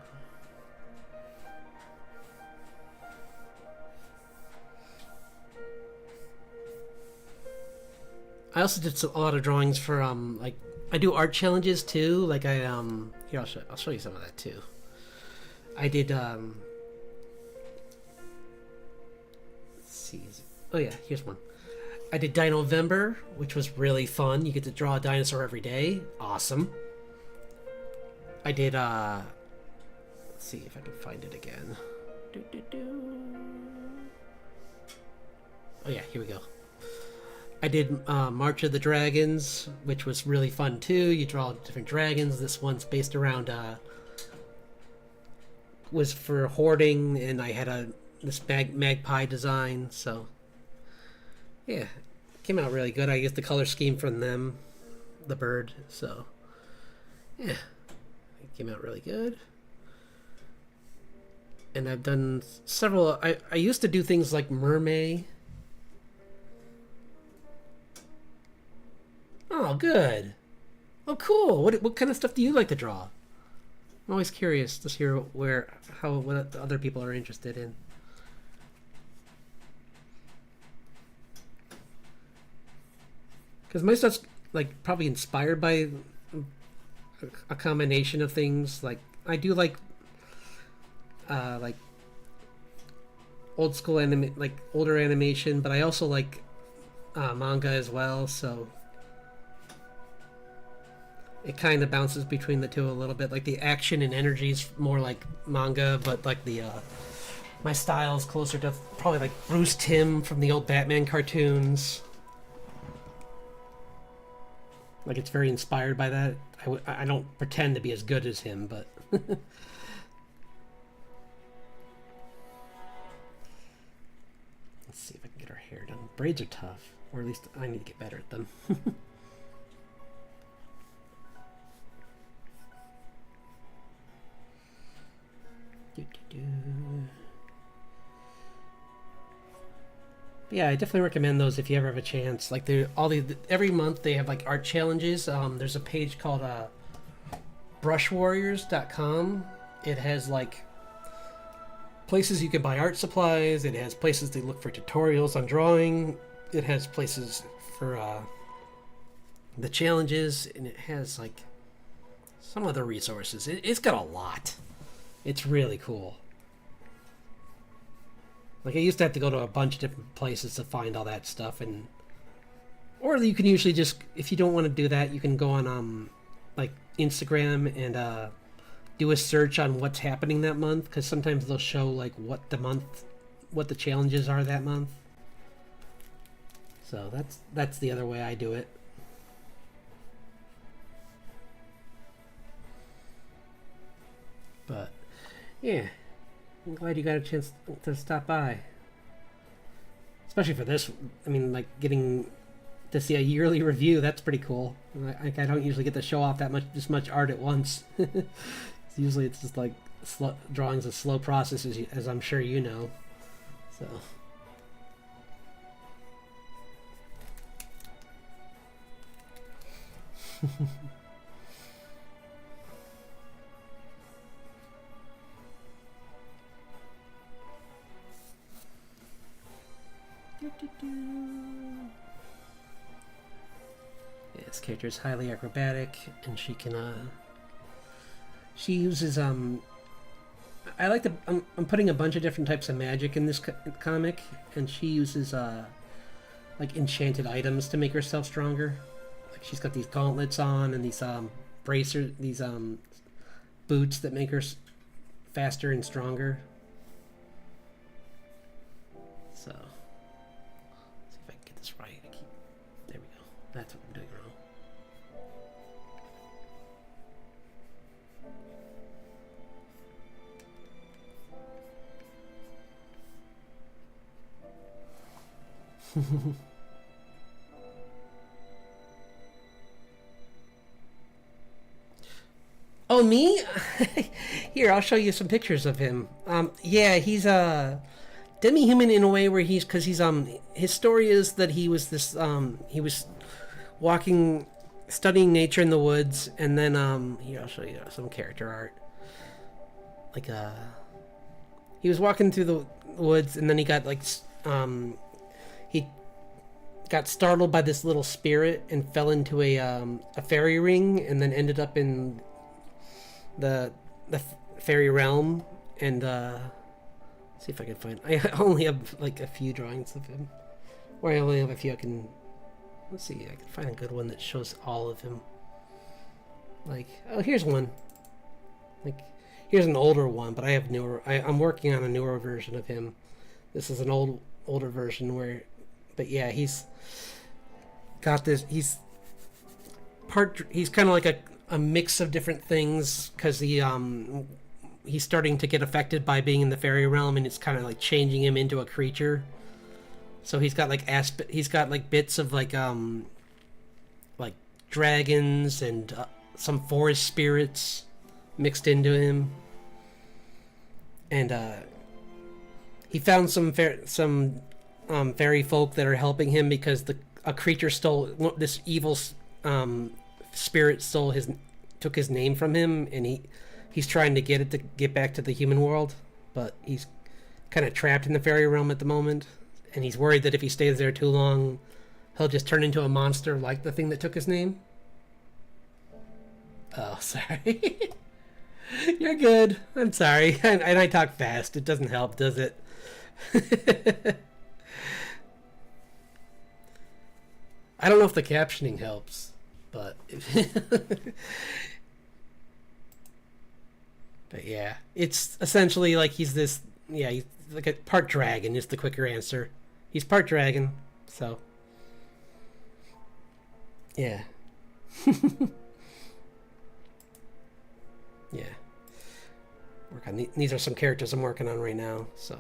I also did a lot of drawings for like I do art challenges too. Like I here I'll show you some of that too. I did let's see. Oh yeah, here's one. I did Dinovember, which was really fun. You get to draw a dinosaur every day. Awesome. I did let's see if I can find it again. Oh yeah, here we go. I did March of the Dragons, which was really fun too. You draw different dragons. This one's based around was for hoarding, and I had this magpie design. So yeah, came out really good. I guess the color scheme from them, the bird. So yeah, it came out really good. And I've done several. I used to do things like mermaid. Oh, good. Oh, cool. What kind of stuff do you like to draw? I'm always curious to hear what other people are interested in. Because my stuff's like probably inspired by a combination of things. Like I do like old school like older animation, but I also like manga as well. So it kind of bounces between the two a little bit. Like the action and energy is more like manga, but like the my style is closer to probably like Bruce Timm from the old Batman cartoons. Like it's very inspired by that. I don't pretend to be as good as him, but let's see if I can get her hair done. Braids are tough, or at least I need to get better at them. Yeah, I definitely recommend those if you ever have a chance. Like every month they have like art challenges. There's a page called brushwarriors.com. It has like places you can buy art supplies. It has places they look for tutorials on drawing. It has places for the challenges, and it has like some other resources. It's got a lot. It's really cool. Like I used to have to go to a bunch of different places to find all that stuff, or you can usually just, if you don't want to do that, you can go on like Instagram and do a search on what's happening that month, because sometimes they'll show like what the challenges are that month. So that's the other way I do it. But yeah, I'm glad you got a chance to stop by. Especially for this, I mean, like getting to see a yearly review, that's pretty cool. I don't usually get to show off this much art at once. Usually it's just like drawing's a slow process, as I'm sure you know. So. Yeah, this character is highly acrobatic, and she can she uses I like to I'm putting a bunch of different types of magic in this comic, and she uses like enchanted items to make herself stronger. Like she's got these gauntlets on and these these boots that make her faster and stronger. So see if I can get this right. There we go. That's what I'm doing wrong. Oh, me? Here, I'll show you some pictures of him. Yeah, he's a demi-human in a way where because he's his story is that he was this he was walking, studying nature in the woods, and then here I'll show you some character art. Like he was walking through the woods, and then he got he got startled by this little spirit and fell into a fairy ring, and then ended up in the fairy realm. And see if I can find. I only have like a few drawings of him, or I only have a few. I can let's see. I can find a good one that shows all of him. Like, oh, here's one. Like, here's an older one, but I have newer. I'm working on a newer version of him. This is an older version where, but yeah, he's got this. He's kind of like a mix of different things because he's starting to get affected by being in the fairy realm, and it's kind of like changing him into a creature. So he's got he's got like bits of like dragons and some forest spirits mixed into him, and he found some fairy folk that are helping him because a creature stole this evil spirit took his name from him, and he's trying to get it to get back to the human world, but he's kind of trapped in the fairy realm at the moment, and he's worried that if he stays there too long, he'll just turn into a monster like the thing that took his name. Oh, sorry. You're good. I'm sorry. And I talk fast. It doesn't help, does it? I don't know if the captioning helps, but but yeah, it's essentially like he's like a part dragon is the quicker answer. He's part dragon, so yeah. Yeah. Work on these are some characters I'm working on right now, so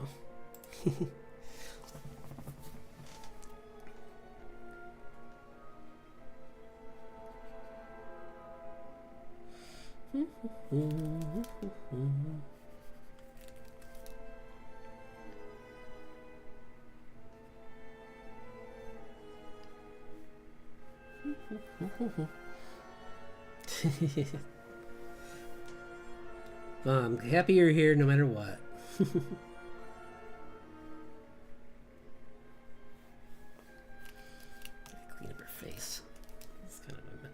I'm happy you're here no matter what. Clean up her face. It's kind of a...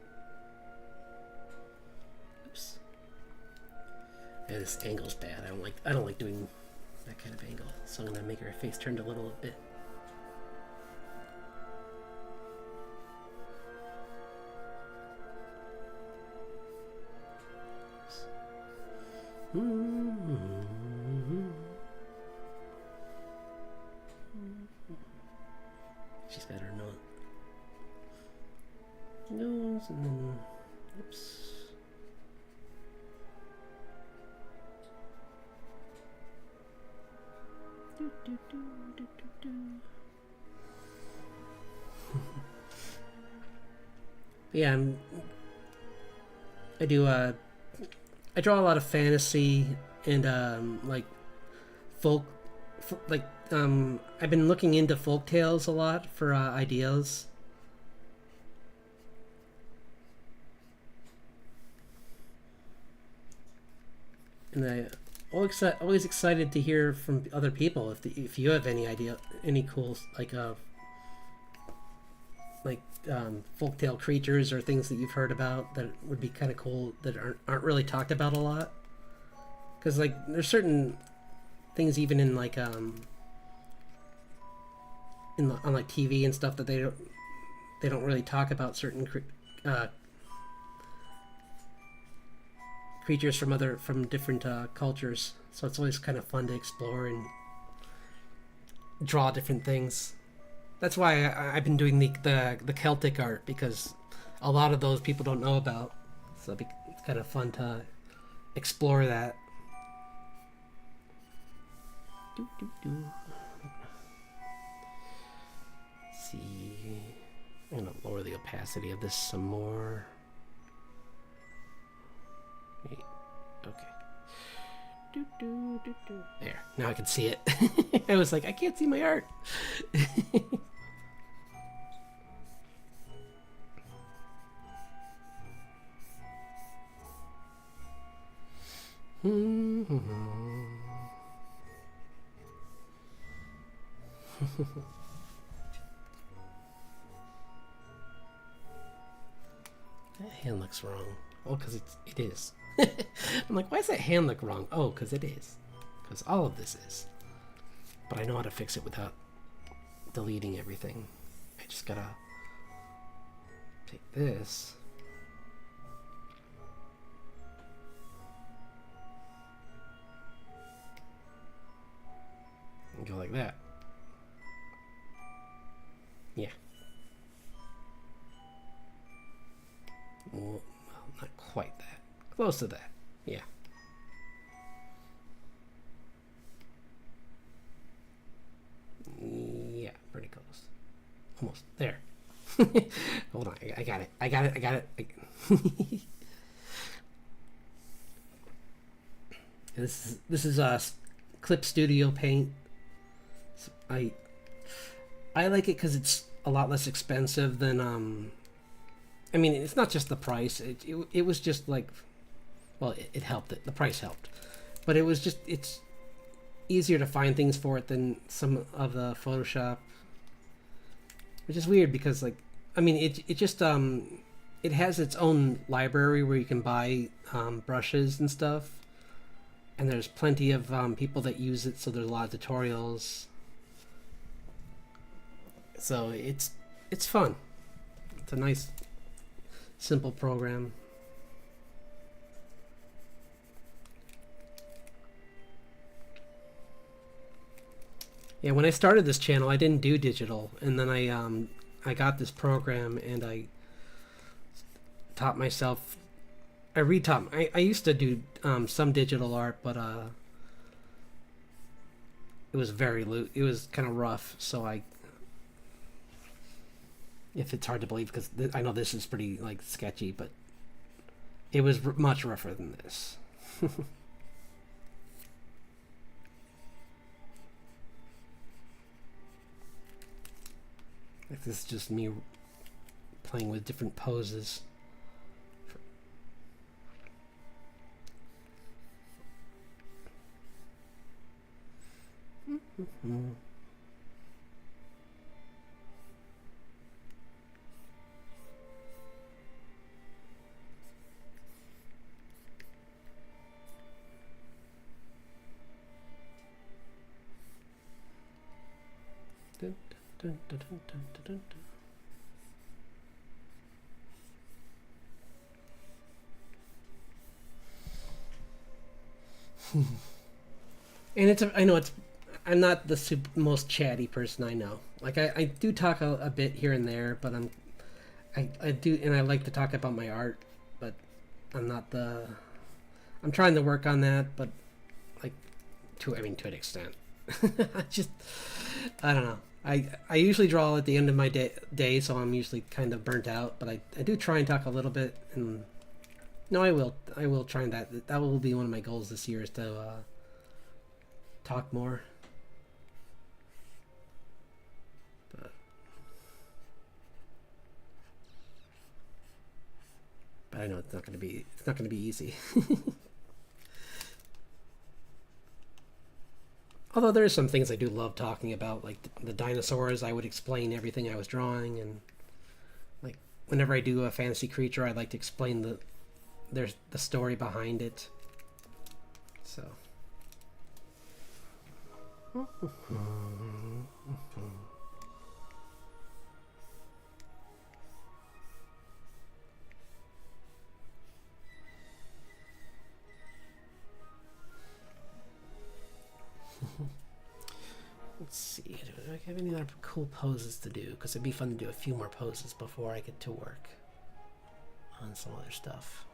Oops. Yeah, this angle's bad. I don't like doing that kind of angle. So I'm gonna make her face turned a little bit. She's got her nose and then oops. Yeah, I draw a lot of fantasy and like folk, I've been looking into folk tales a lot for ideas. And I always excited to hear from other people if you have any idea, any cool folktale creatures or things that you've heard about that would be kind of cool that aren't really talked about a lot. Because like there's certain things even in like on like TV and stuff that they don't really talk about certain creatures from different cultures. So it's always kind of fun to explore and draw different things. That's why I've been doing the Celtic art, because a lot of those people don't know about. So it's kind of fun to explore that. I'm gonna lower the opacity of this some more. Okay. There. Now I can see it. I was like, I can't see my art. That hand looks wrong. Oh, because it is. I'm like, why does that hand look wrong? Oh, because it is. Because all of this is. But I know how to fix it without deleting everything. I just gotta take this. And go like that. Yeah. Well, not quite that. Close to that. Yeah. Yeah, pretty close. Almost. There. Hold on. I got it. I got it. I got it. This is Clip Studio Paint. I like it because it's a lot less expensive than I mean, it's not just the price. It was just like, well, it helped. The price helped, but it was just it's easier to find things for it than some of the Photoshop, which is weird because like, I mean, it just it has its own library where you can buy brushes and stuff, and there's plenty of people that use it. So there's a lot of tutorials. So it's fun. It's a nice, simple program. Yeah, when I started this channel, I didn't do digital, and then I got this program and I taught myself. I retaught. I used to do some digital art, but it was very loose. It was kind of rough, so I. If it's hard to believe, because I know this is pretty like sketchy, but it was much rougher than this. Like this is just me playing with different poses. Dun, dun, dun, dun, dun, dun, dun. And I know I'm not the most chatty person I know. Like I do talk a bit here and there, but I do, and I like to talk about my art, but I'm not the. I'm trying to work on that, but like to an extent. I don't know. I usually draw at the end of my day, so I'm usually kind of burnt out. But I do try and talk a little bit, and no, I will try and that will be one of my goals this year is to talk more. But I know it's not going to be easy. Although there are some things I do love talking about, like the dinosaurs. I would explain everything I was drawing, and like whenever I do a fantasy creature, I like to explain there's the story behind it. So. Let's see. Do I have any other cool poses to do? Because it'd be fun to do a few more poses before I get to work on some other stuff.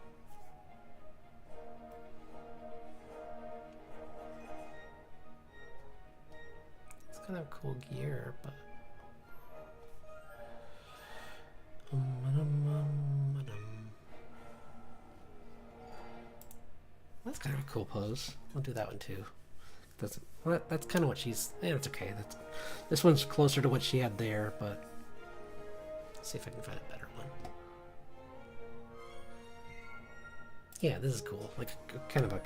It's kind of cool gear, but That's kind of a cool pose. I'll do that one too. That's kind of what she's. Yeah, it's okay. This one's closer to what she had there, but let's see if I can find a better one. Yeah, this is cool. Like kind of like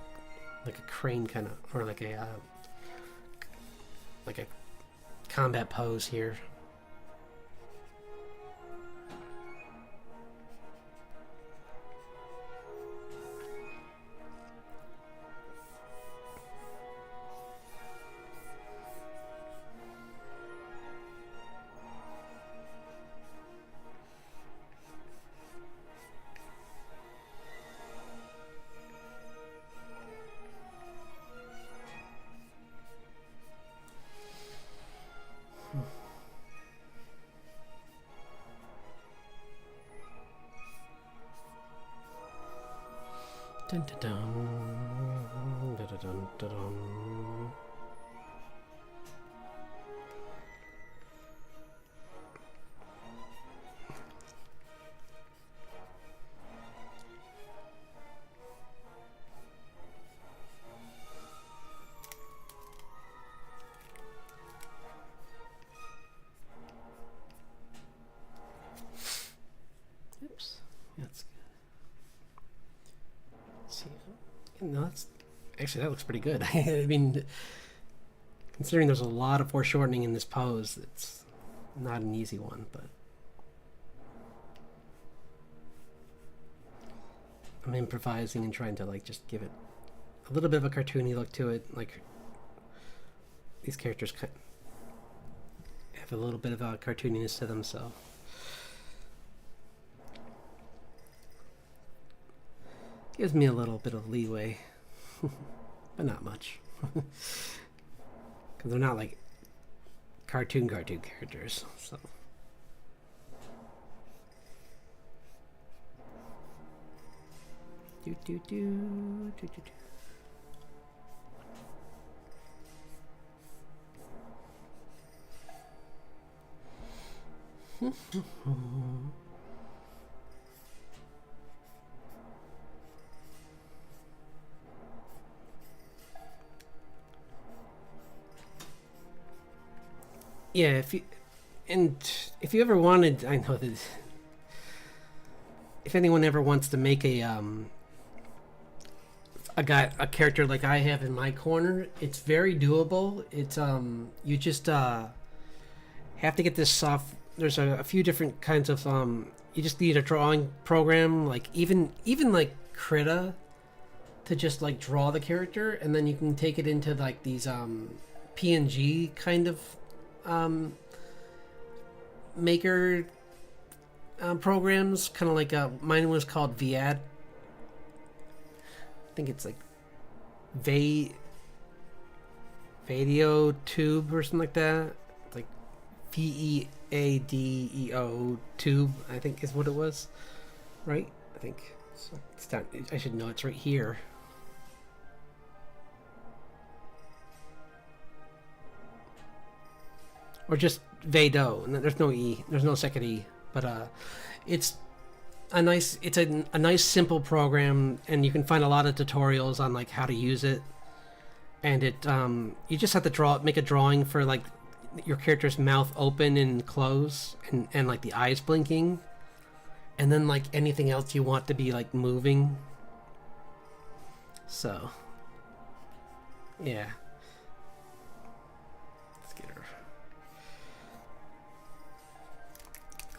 a crane kind of, or like a combat pose here. Dun, dun, dun, dun, dun, dun, dun. Oops, that's good. See, no, that's actually, that looks pretty good. I mean, considering there's a lot of foreshortening in this pose, it's not an easy one, but I'm improvising and trying to like just give it a little bit of a cartoony look to it. Like these characters have a little bit of a cartooniness to them, so gives me a little bit of leeway, but not much. Because they're not like cartoon characters, so. Do do do do do do. Yeah, if you ever wanted, I know that if anyone ever wants to make a character like I have in my corner, it's very doable. It's you just have to get this soft. There's a few different kinds of you just need a drawing program, like even like Krita, to just like draw the character, and then you can take it into like these PNG kind of maker programs, kind of like mine was called VAD. I think it's like Vadio Tube or something like that. It's like VEADEO Tube, I think is what it was, right? I think so. It's down, I should know. It's right here. Or just Vado, and there's no E, there's no second E, but it's a nice simple program, and you can find a lot of tutorials on like how to use it. And it you just have to make a drawing for like your character's mouth open and close, and like the eyes blinking, and then like anything else you want to be like moving. So yeah.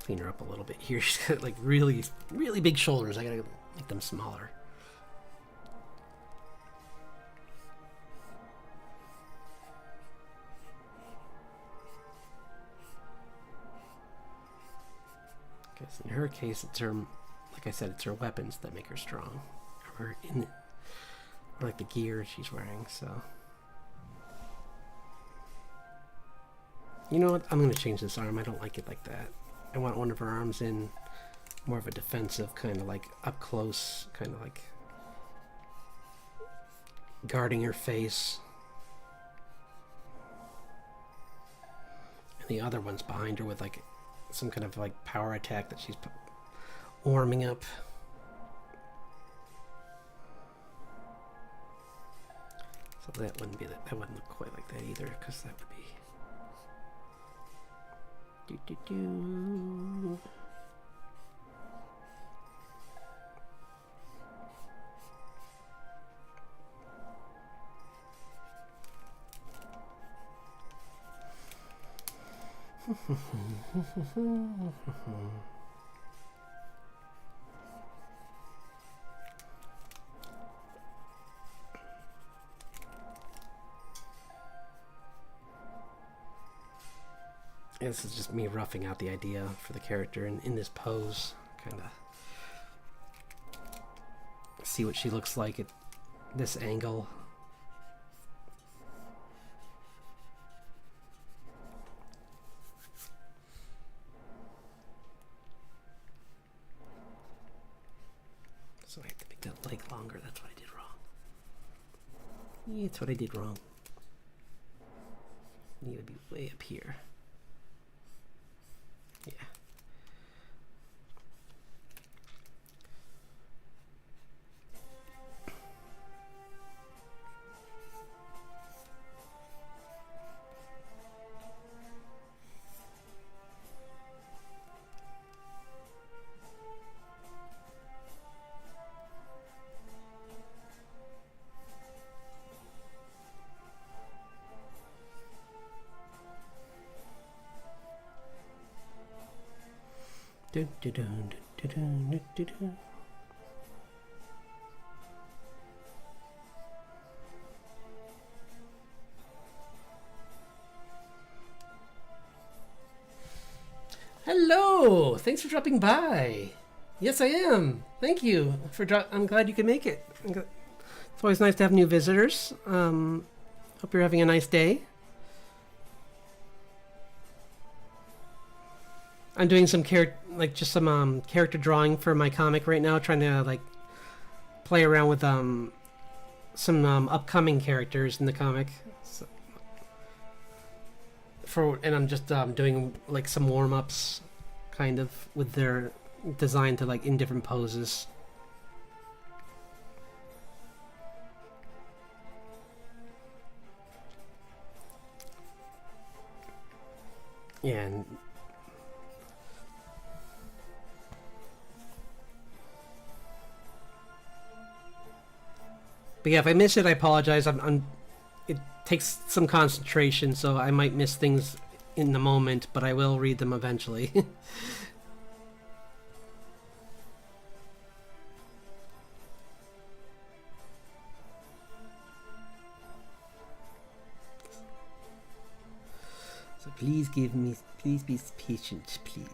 Clean her up a little bit here. She's got like really big shoulders. I gotta make them smaller. Because in her case, it's her, like I said, it's her weapons that make her strong, or like the gear she's wearing. So you know what? I'm gonna change this arm. I don't like it like that. I want one of her arms in more of a defensive, kind of like up close, kind of like guarding her face. And the other one's behind her with like some kind of like power attack that she's warming up. So that wouldn't be that wouldn't look quite like that either, because that would be do. This is just me roughing out the idea for the character in this pose, kind of see what she looks like at this angle. So I have to make that leg longer. That's what I did wrong. Yeah, that's what I did wrong. Need to be way up here. Yeah. Do, do, do, do, do, do, do, do. Hello! Thanks for dropping by. Yes, I am. Thank you for I'm glad you could make it. It's always nice to have new visitors. Hope you're having a nice day. I'm doing some some character drawing for my comic right now, trying to like play around with some upcoming characters in the comic. So, and I'm just doing like some warm-ups kind of with their design to like in different poses. Yeah, and but yeah, if I miss it, I apologize. It takes some concentration, so I might miss things in the moment, but I will read them eventually. So please be patient, please.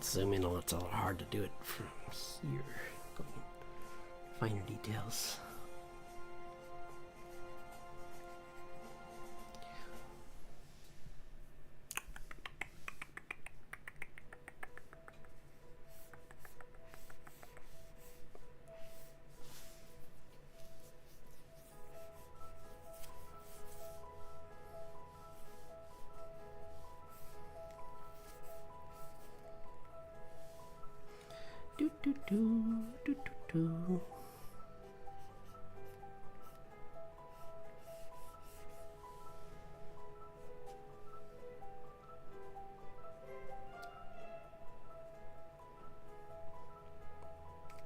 Zoom in, it's a little hard to do it from here. Finer details. Do do do do do do.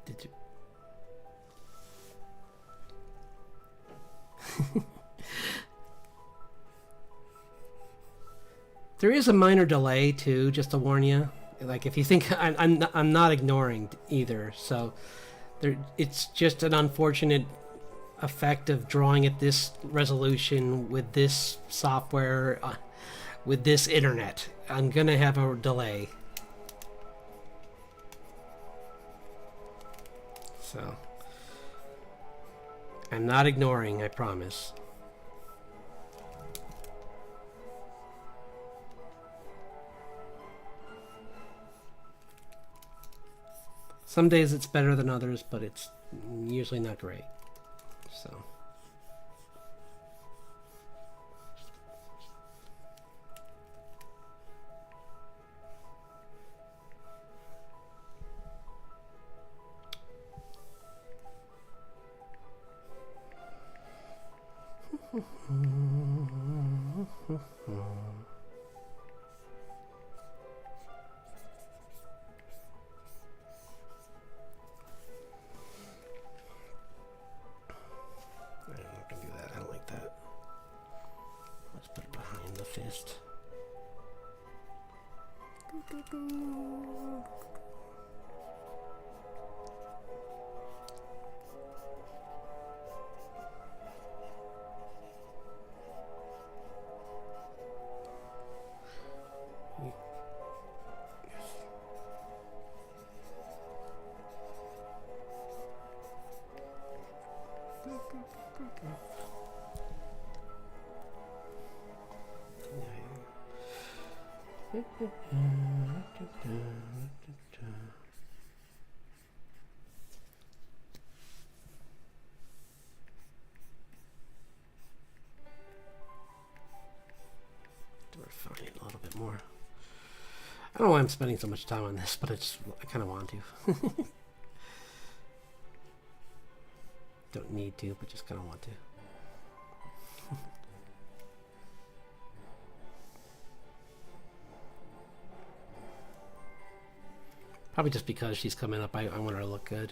Did you? There is a minor delay too, just to warn you. Like if you think I'm not ignoring either. So there, it's just an unfortunate effect of drawing at this resolution with this software, with this internet. I'm gonna have a delay. So, I'm not ignoring, I promise. Some days it's better than others, but it's usually not great. So. Fist. Refine it a little bit more. I don't know why I'm spending so much time on this, but I kind of want to. Don't need to, but just kind of want to. Probably just because she's coming up, I want her to look good.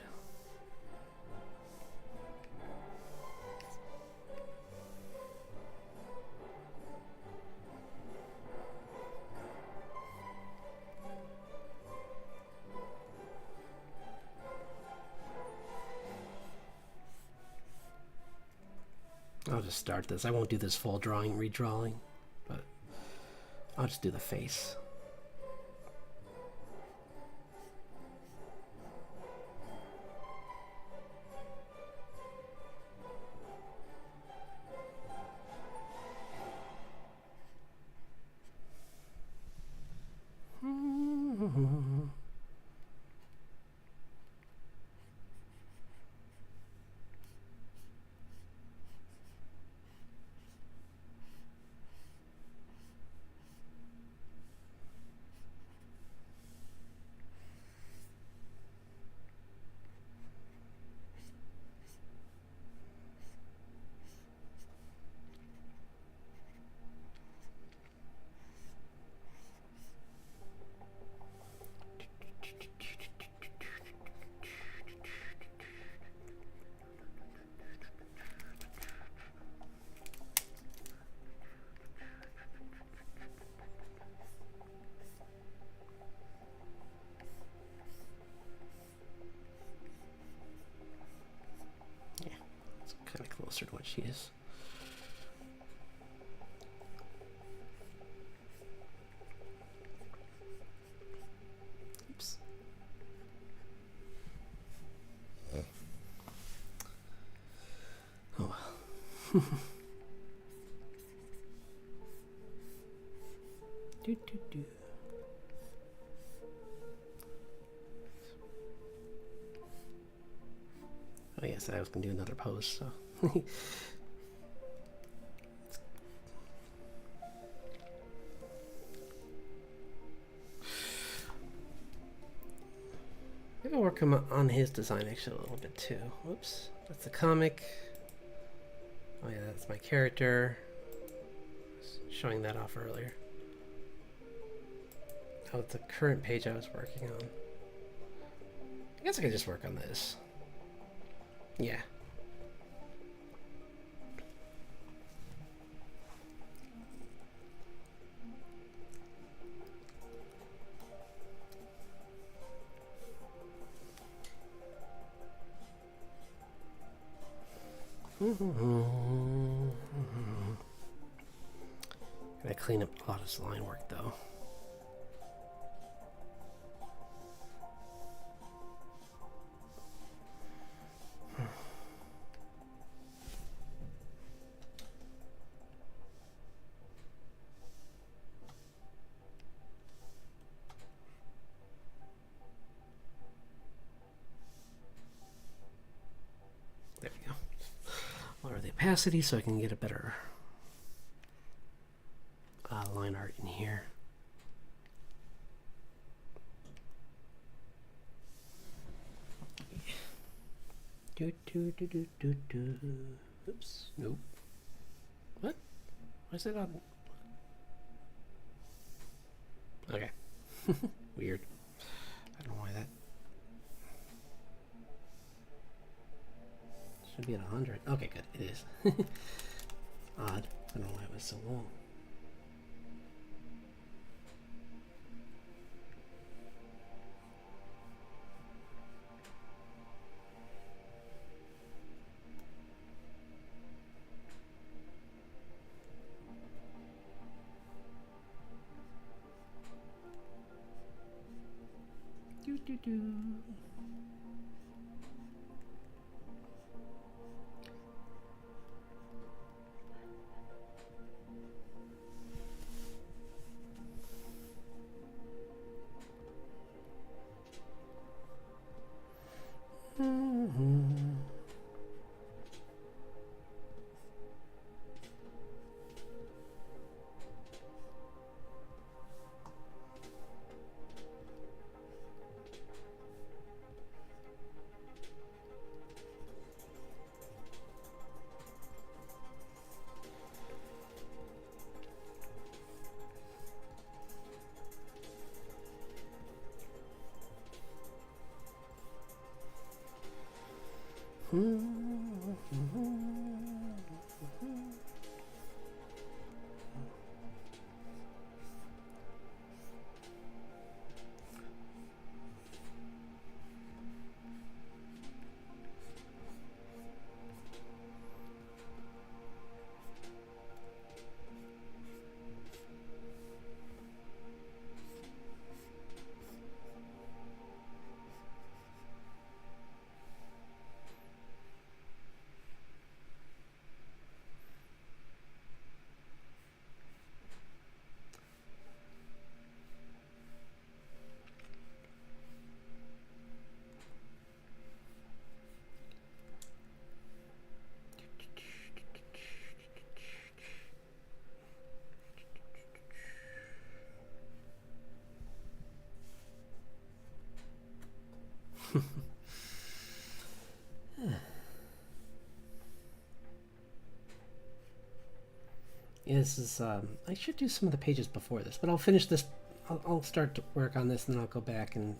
I'll just start this. I won't do this full drawing, redrawing, but I'll just do the face. Kind of closer to what she is. Oops. Oh well. do do do. Oh yes, I was gonna do another pose, so. Maybe I'll work on his design actually a little bit too. Whoops, that's the comic. Oh yeah, that's my character. Showing that off earlier. Oh, it's the current page I was working on. I guess I could just work on this. Yeah. Gotta clean up a lot of this line work though. There we go. Lower the opacity so I can get a better line art in here. Oops. Nope. What? Why is it on? Okay. Weird. I don't know why that. Should be at 100. Okay, good. It is. Odd. I don't know why it was so long. Do. Yeah, this is, I should do some of the pages before this, but I'll finish this. I'll start to work on this, and then I'll go back and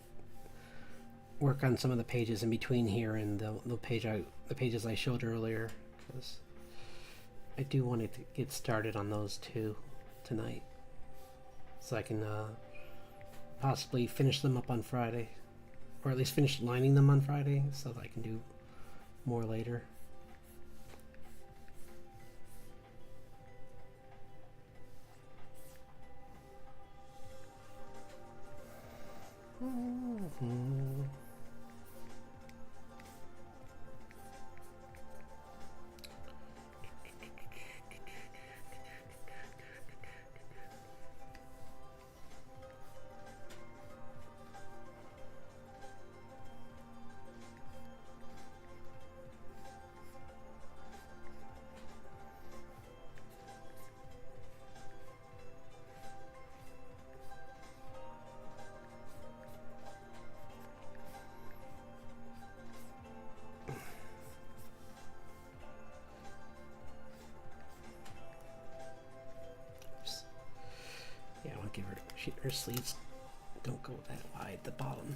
work on some of the pages in between here and the pages I showed earlier, because I do want to get started on those too tonight, so I can possibly finish them up on Friday, or at least finish lining them on Friday, so that I can do more later. Her sleeves don't go that wide at the bottom.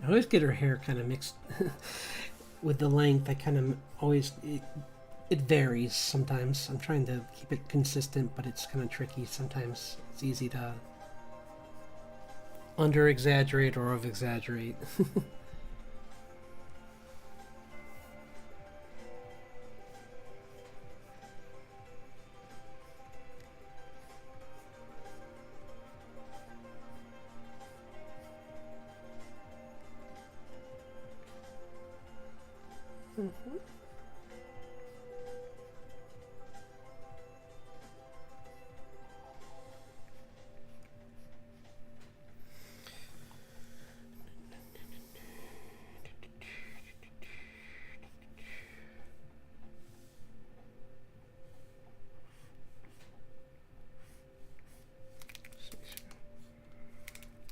I always get her hair kind of mixed with the length. I kind of always it varies sometimes. I'm trying to keep it consistent, but it's kind of tricky. Sometimes it's easy to under exaggerate or over exaggerate.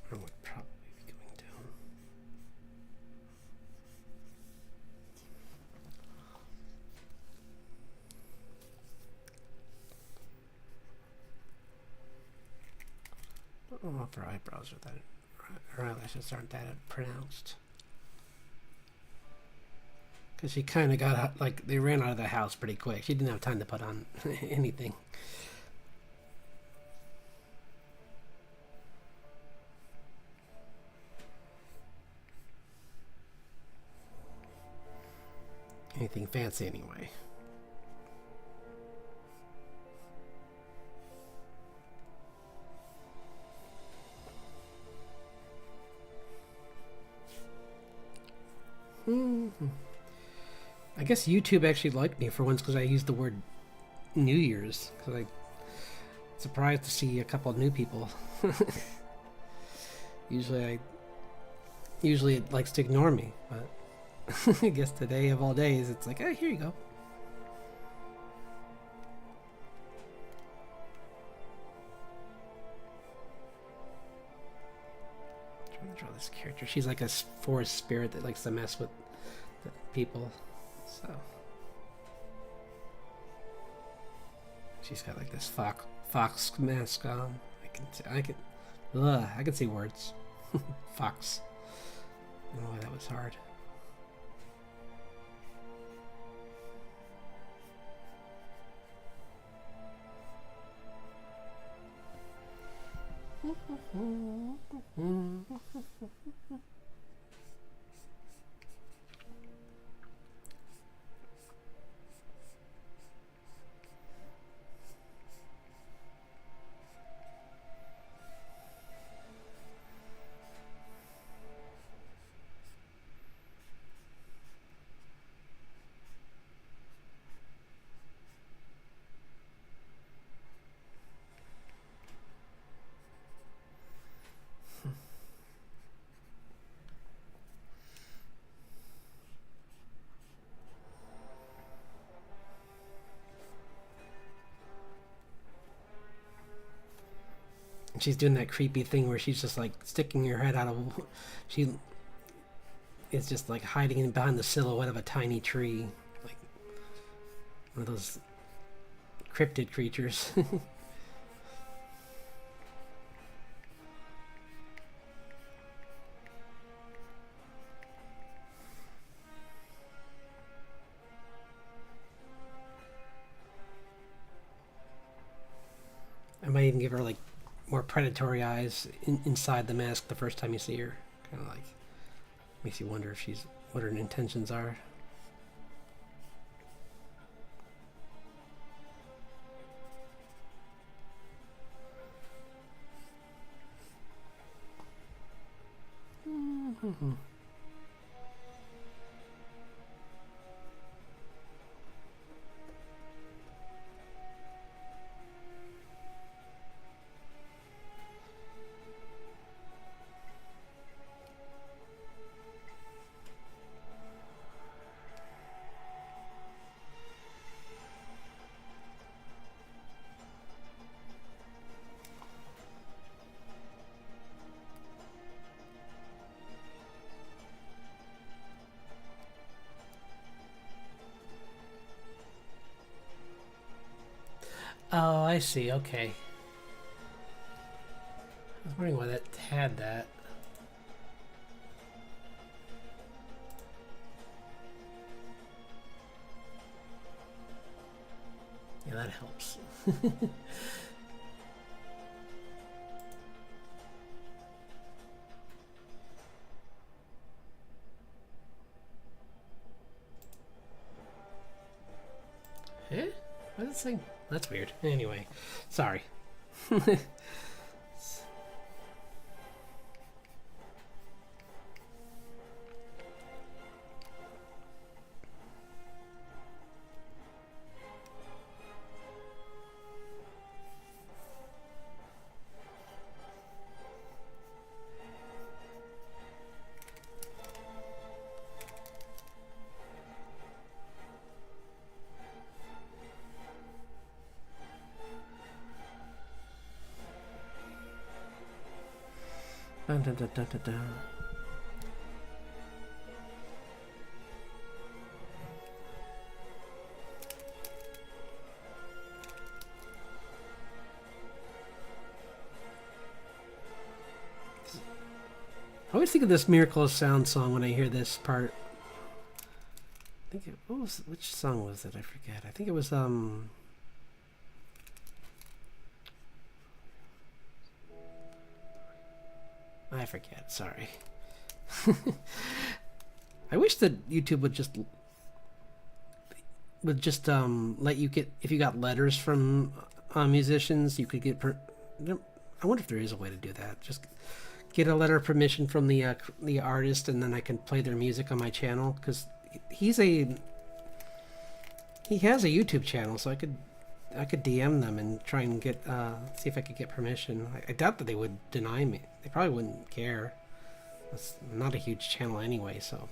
I would probably be going down. I don't know if her eyebrows are that, her eyelashes aren't that pronounced. Because she kind of got, like, they ran out of the house pretty quick. She didn't have time to put on anything. Anything fancy anyway. I guess YouTube actually liked me for once because I used the word New Year's. Because I'm surprised to see a couple of new people. Usually it likes to ignore me, but I guess today of all days, it's like, oh, here you go. I'm trying to draw this character. She's like a forest spirit that likes to mess with the people. So she's got like this fox mask on. I can see words. Fox. I don't know why that was hard. She's doing that creepy thing where she's just like sticking her head out of. She is just like hiding in behind the silhouette of a tiny tree, like one of those cryptid creatures. I might even give her like more predatory eyes inside the mask the first time you see her. Kind of like makes you wonder if she's what her intentions are. Oh, I see. Okay. I was wondering why that had that. that helps. Eh? What is this thing? That's weird. Anyway, sorry. Dun, dun, dun, dun, dun, dun. I always think of this Miracle of Sound song when I hear this part. I think which song was it? I forget. I think it was I forget. Sorry. I wish that YouTube would just let you get, if you got letters from musicians, you could get I wonder if there is a way to do that. Just get a letter of permission from the artist, and then I can play their music on my channel, because he has a YouTube channel, so I could DM them and try and get see if I could get permission. I doubt that they would deny me. They probably wouldn't care. It's not a huge channel anyway, so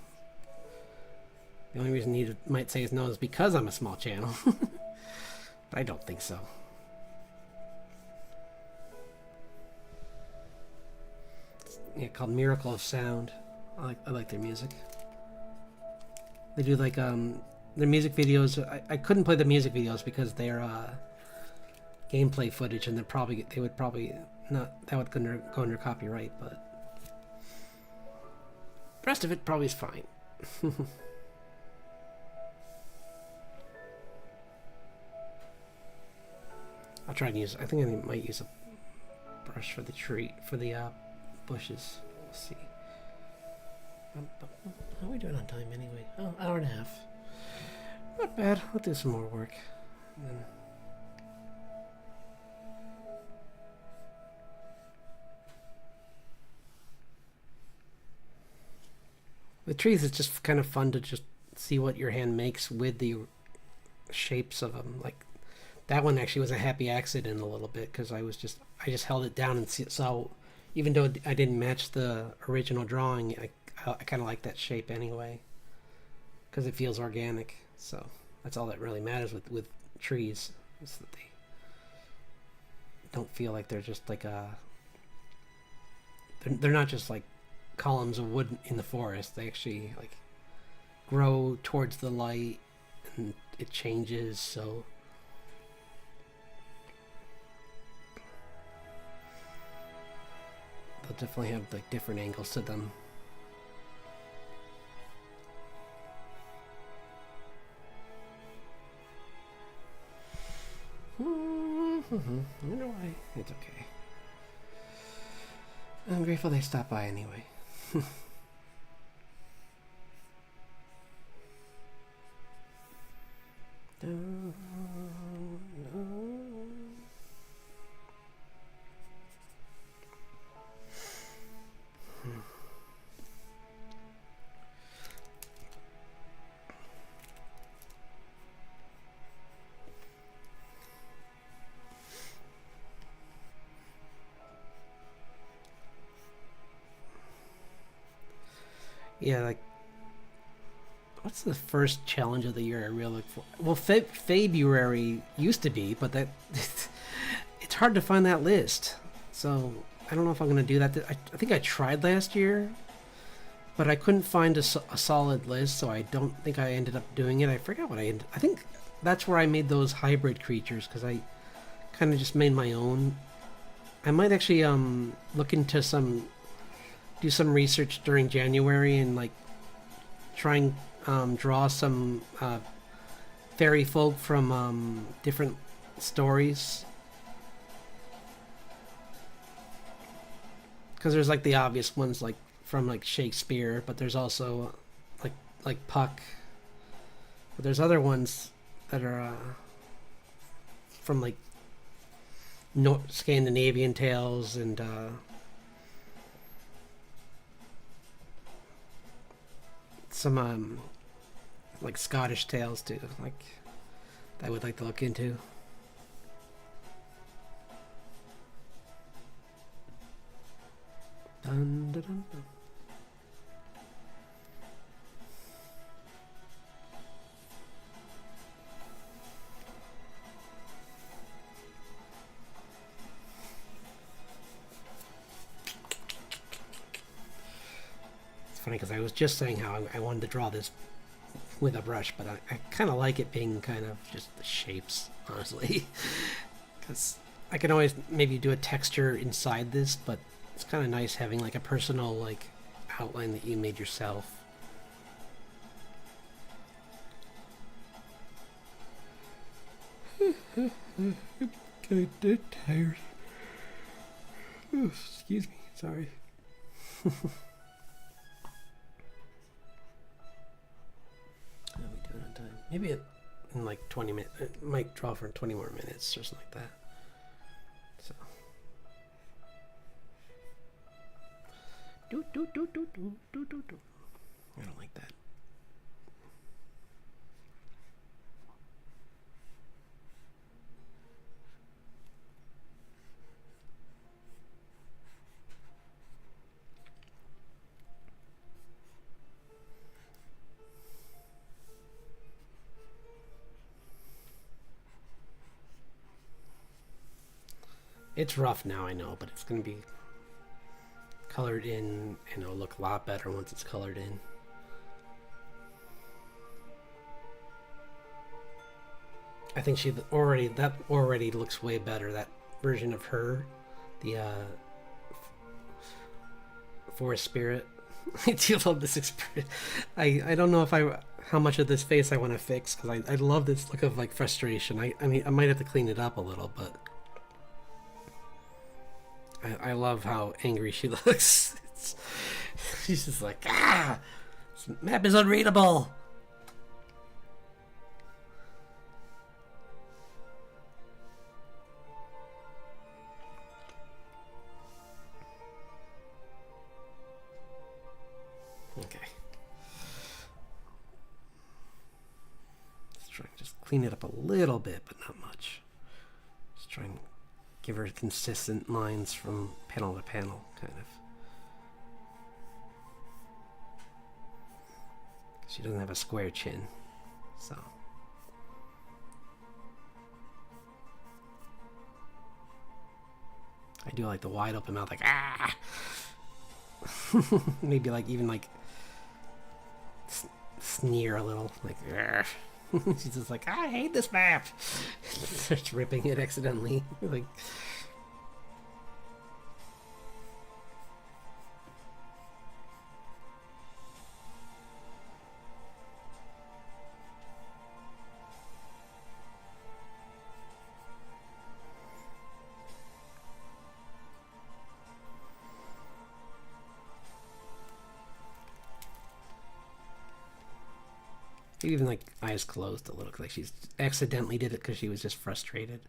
the only reason he might say no is because I'm a small channel. But I don't think so. Yeah, called Miracle of Sound. I like their music. They do like their music videos. I couldn't play the music videos because they're gameplay footage, and they would probably not, that would go under copyright, but the rest of it probably is fine. I'll try and use, I think I might use a brush for the bushes. We'll see. How are we doing on time anyway? Oh, hour and a half. Not bad. I'll do some more work. And then with trees, it's just kind of fun to just see what your hand makes with the shapes of them. Like that one actually was a happy accident a little bit, because I just held it down and saw, even though I didn't match the original drawing, I kind of like that shape anyway, because it feels organic. So that's all that really matters with trees, is that they don't feel like they're just like they're not just like columns of wood in the forest. They actually like grow towards the light, and it changes. So they'll definitely have like different angles to them. I wonder why. It's okay. I'm grateful they stopped by anyway. Yeah, like, what's the first challenge of the year I really look for? Well, February used to be, but that it's hard to find that list. So I don't know if I'm going to do that. I think I tried last year, but I couldn't find a solid list, so I don't think I ended up doing it. I forgot what I think that's where I made those hybrid creatures, because I kind of just made my own. I might actually look into do some research during January and like try and draw some fairy folk from different stories. Because there's like the obvious ones like from like Shakespeare, but there's also like Puck. But there's other ones that are from like Scandinavian tales and some like Scottish tales too. Like I would like to look into. Dun, dun, dun, dun. It's funny because I was just saying how I wanted to draw this with a brush, but I kind of like it being kind of just the shapes, honestly. Because I can always maybe do a texture inside this, but it's kind of nice having like a personal like outline that you made yourself. I'm kind of tired. Oh, excuse me, sorry. How are we doing on time? Maybe in like 20 minutes. It might draw for 20 more minutes or something like that. So. I don't like that. It's rough now, I know, but it's going to be colored in and it'll look a lot better once it's colored in. I think that already looks way better. That version of her, the forest spirit. I do love this experience. I don't know if how much of this face I want to fix because I love this look of like frustration. I mean I might have to clean it up a little, but I love how angry she looks. She's just like, this map is unreadable. Okay. Let's try and just clean it up a little bit, but not much. Just try and give her consistent lines from panel to panel, kind of. She doesn't have a square chin, so. I do like the wide open mouth, like, ah! Maybe like even like sneer a little, like, she's just like, I hate this map. Starts ripping it accidentally, like. Even like eyes closed a little, like she's accidentally did it because she was just frustrated.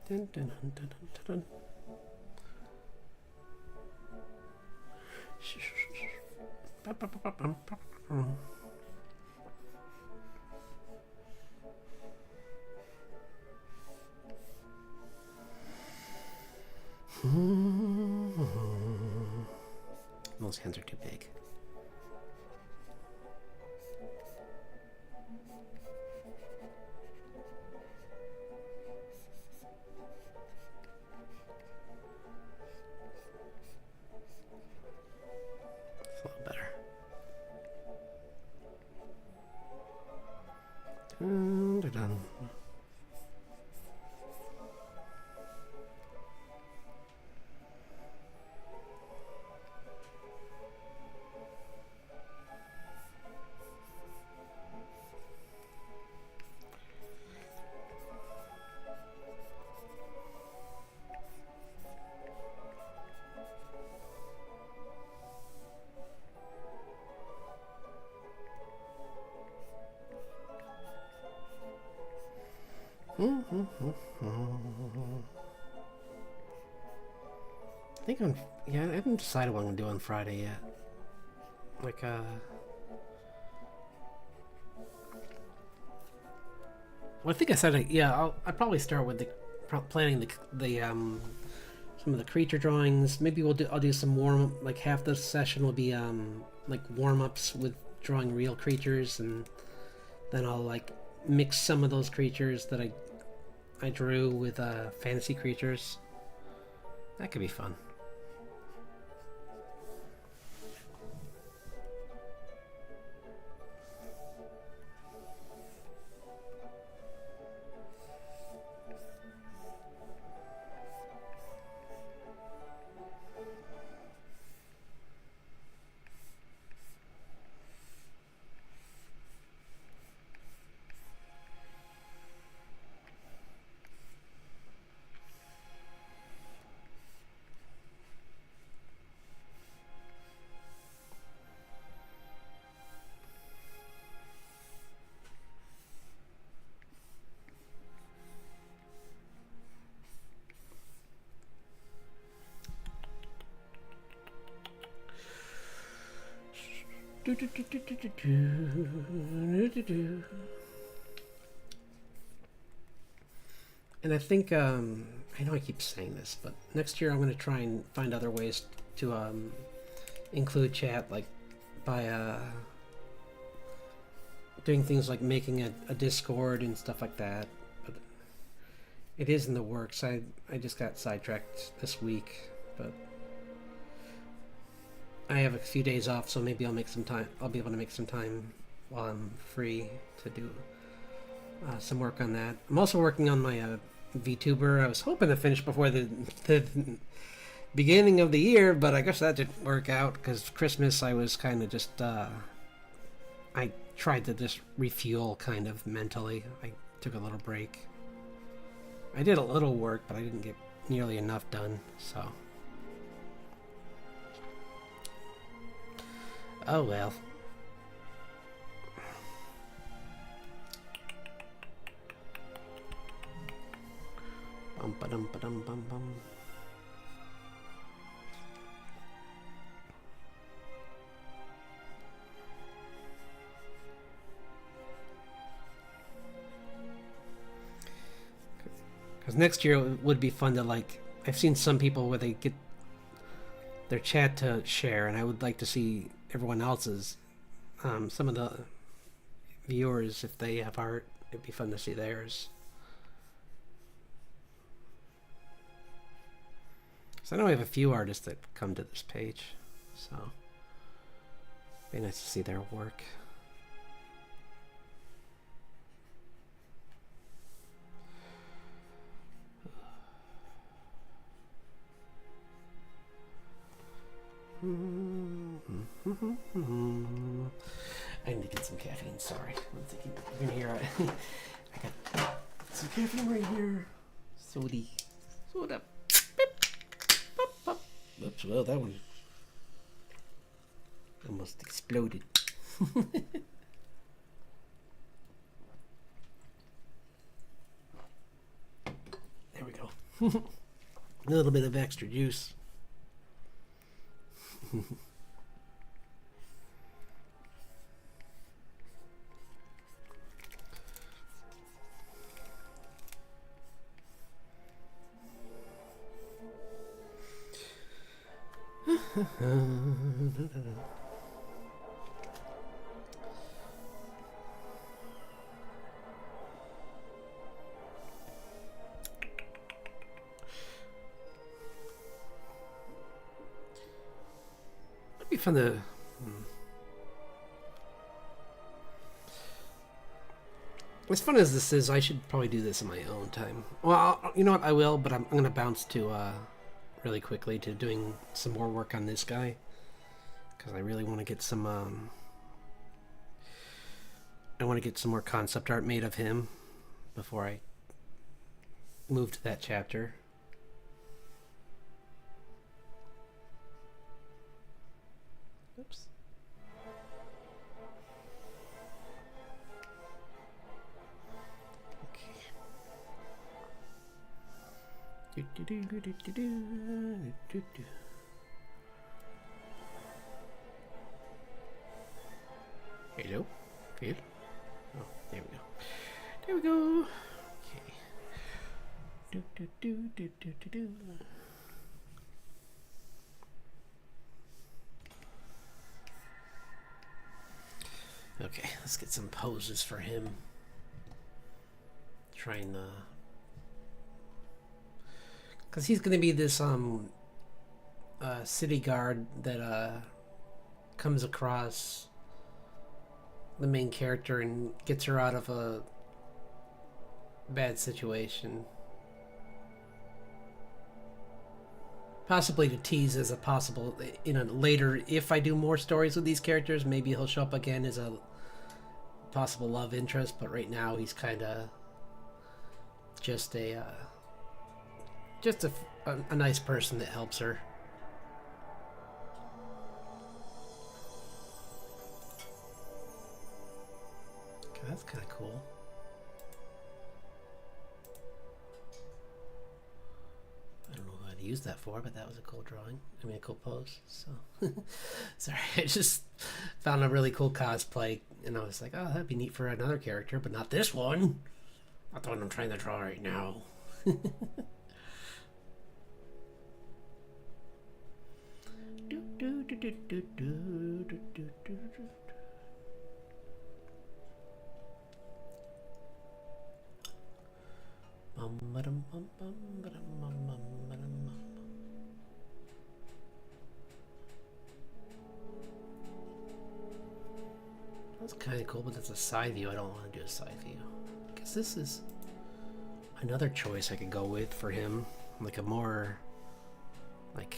Dun, dun, dun, dun, dun, dun. Those hands are too big. It's a little better. Dun. I think I haven't decided what I'm gonna do on Friday yet. Like, well, I think I said, I'll probably start with the planning the some of the creature drawings. Maybe I'll do some warm, like half the session will be like warm-ups with drawing real creatures, and then I'll like mix some of those creatures that I drew with fantasy creatures. That could be fun. And I think, I know I keep saying this, but next year I'm going to try and find other ways to include chat, like by doing things like making a Discord and stuff like that. But it is in the works. I just got sidetracked this week, but I have a few days off, so maybe I'll make some time. I'll be able to make some time while I'm free to do some work on that. I'm also working on my VTuber. I was hoping to finish before the beginning of the year, but I guess that didn't work out because Christmas I was kind of just I tried to just refuel kind of mentally. I took a little break. I did a little work, but I didn't get nearly enough done, so. Oh well. Bum ba dum ba dum bum bum. Because next year it would be fun to, like, I've seen some people where they get their chat to share, and I would like to see everyone else's, some of the viewers, if they have art, it'd be fun to see theirs. So I know I have a few artists that come to this page, so it'd be nice to see their work. I need to get some caffeine, sorry. One second. You can hear it. I got some caffeine right here. Soda. Oops, well, that one almost exploded. There we go. A little bit of extra juice. It'd be fun to. As fun as this is, I should probably do this in my own time. Well, you know what? I will, but I'm going to bounce to really quickly to doing some more work on this guy because I really want to get some. I want to get some more concept art made of him before I move to that chapter. Oops. Hello? Phil? Oh, there we go. There we go. Okay. Okay, let's get some poses for him. Trying to... Because he's going to be this city guard that comes across the main character and gets her out of a bad situation. Possibly to tease as a possible, later, if I do more stories with these characters, maybe he'll show up again as a possible love interest, but right now he's kind of just a nice person that helps her. Okay, that's kind of cool. I don't know who I'd use that for, but that was a cool drawing. I mean, a cool pose. So, sorry, I just found a really cool cosplay, and I was like, oh, that'd be neat for another character, but not this one. Not the one I'm trying to draw right now. That's kind of cool, but that's a side view. I don't want to do a side view. I guess this is another choice I could go with for him, like a more like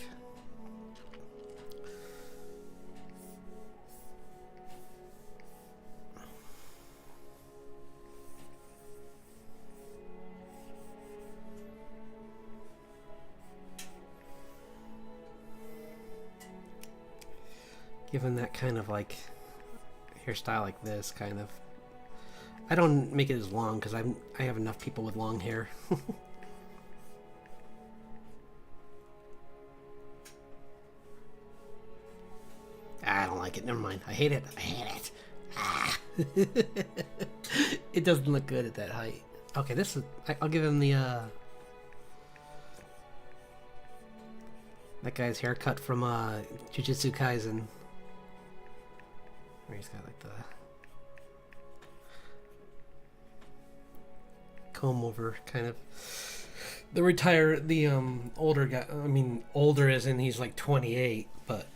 given that kind of like hairstyle like this kind of. I don't make it as long because I have enough people with long hair. I don't like it. Never mind. I hate it. I hate it. Ah. It doesn't look good at that height. Okay, this is. I'll give him the that guy's haircut from Jujutsu Kaisen. Where he's got like the comb over kind of the older guy. I mean, older as in he's like 28, but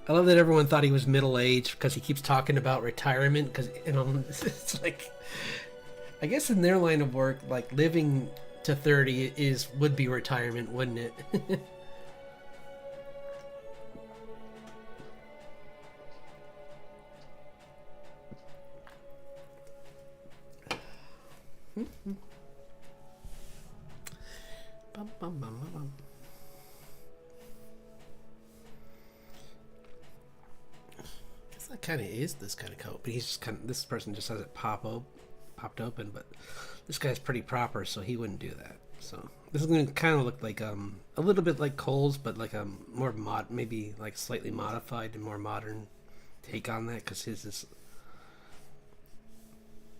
I love that everyone thought he was middle-aged because he keeps talking about retirement. Because it's like, I guess in their line of work, like living to 30 would be retirement, wouldn't it? Bum, bum, bum, bum. Guess that kind of is this kind of coat, but he's just kind of, this person just has it popped open, but this guy's pretty proper, so he wouldn't do that. So this is going to kind of look like a little bit like Cole's, but like a more maybe like slightly modified and more modern take on that, because his is,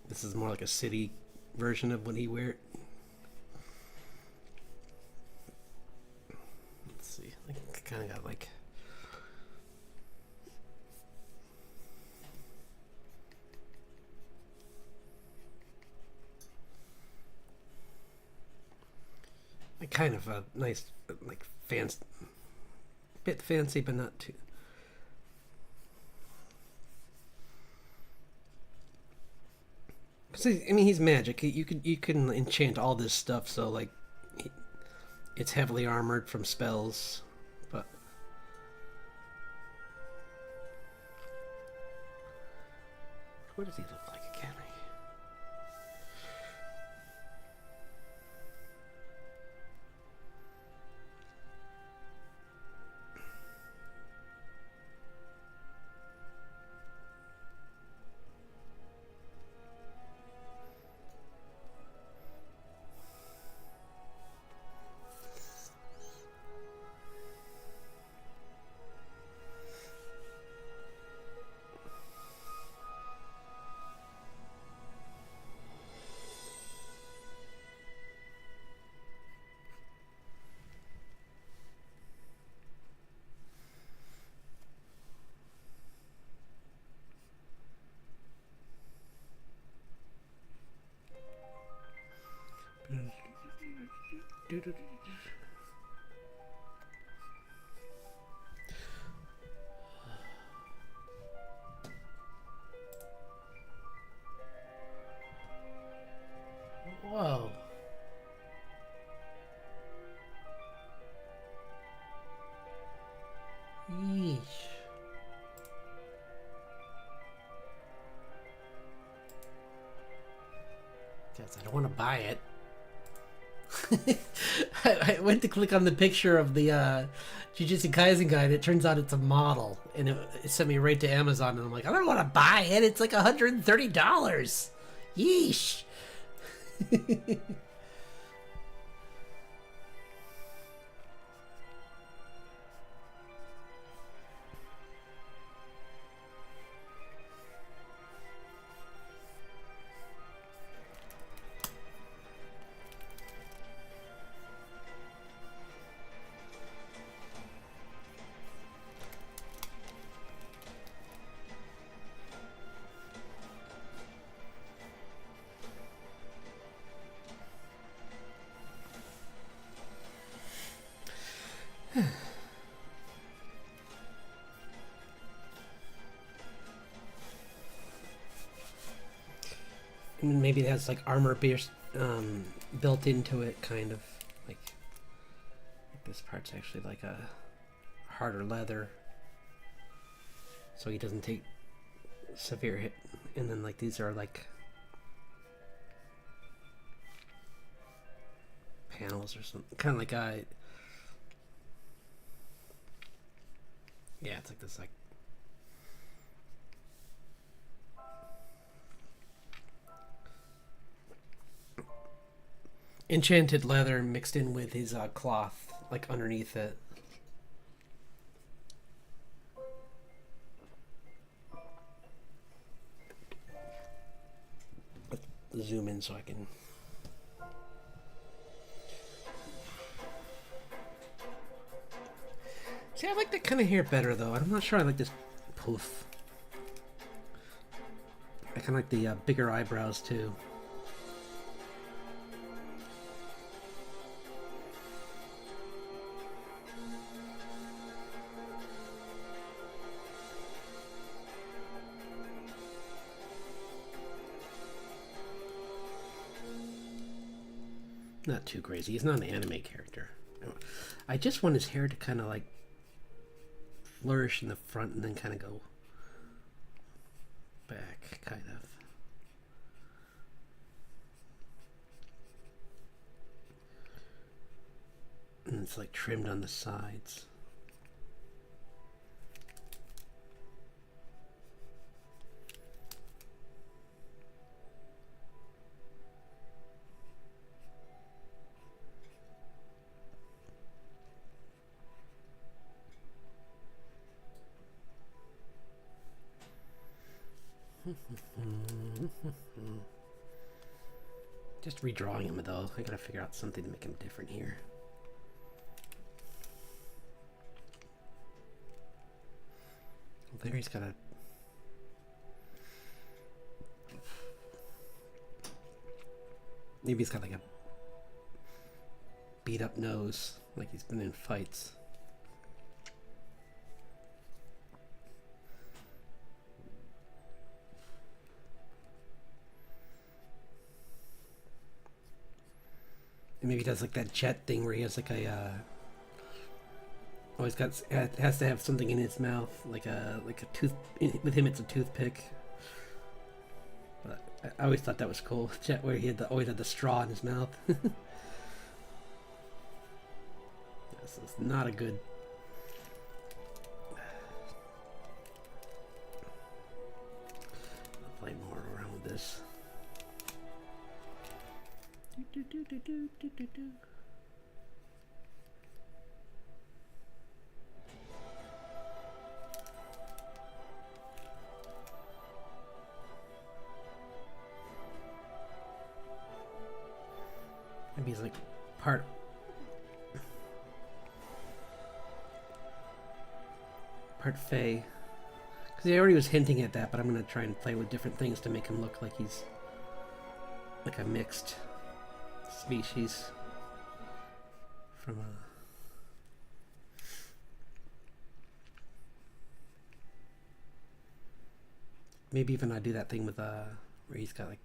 this is more like a city version of when he wear it. kind of got like. Kind of a nice, like, bit fancy, but not too. Cause I mean, he's magic. You can enchant all this stuff, so like, it's heavily armored from spells, but. What does he look like again? Whoa. Yeesh. Guess I don't want to buy it. I went to click on the picture of the Jujutsu Kaisen guide. It turns out it's a model, and it sent me right to Amazon. And I'm like, I don't want to buy it. It's like $130. Yeesh. And maybe it has like armor built into it, kind of like this part's actually like a harder leather, so he doesn't take severe hit. And then like these are like panels or something, kind of like a yeah, it's like this like enchanted leather mixed in with his cloth, like underneath it. Let's zoom in so I can. See, I like that kind of hair better though. I'm not sure I like this poof. I kind of like the bigger eyebrows too. Not too crazy. He's not an anime character. I just want his hair to kind of like flourish in the front and then kind of go back, kind of. And it's like trimmed on the sides. Just redrawing him though. I gotta figure out something to make him different here. There he's got a... Maybe he's got like a beat up nose, like he's been in fights. And maybe he does like that jet thing where he has like a always got has to have something in his mouth, like a tooth. With him, it's a toothpick. But I always thought that was cool. Jet, where he had always had the straw in his mouth. This is not a good. I'll play more around with this. Maybe he's like part Fae. Because he already was hinting at that, but I'm going to try and play with different things to make him look like he's like a mixed species from a... Maybe even I do that thing with where he's got like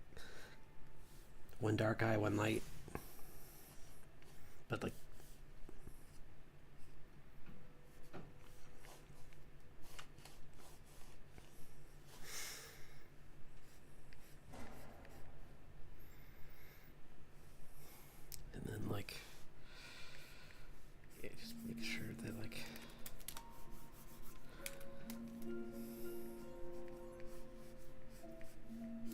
one dark eye, one light. But like and then like yeah, just make sure that like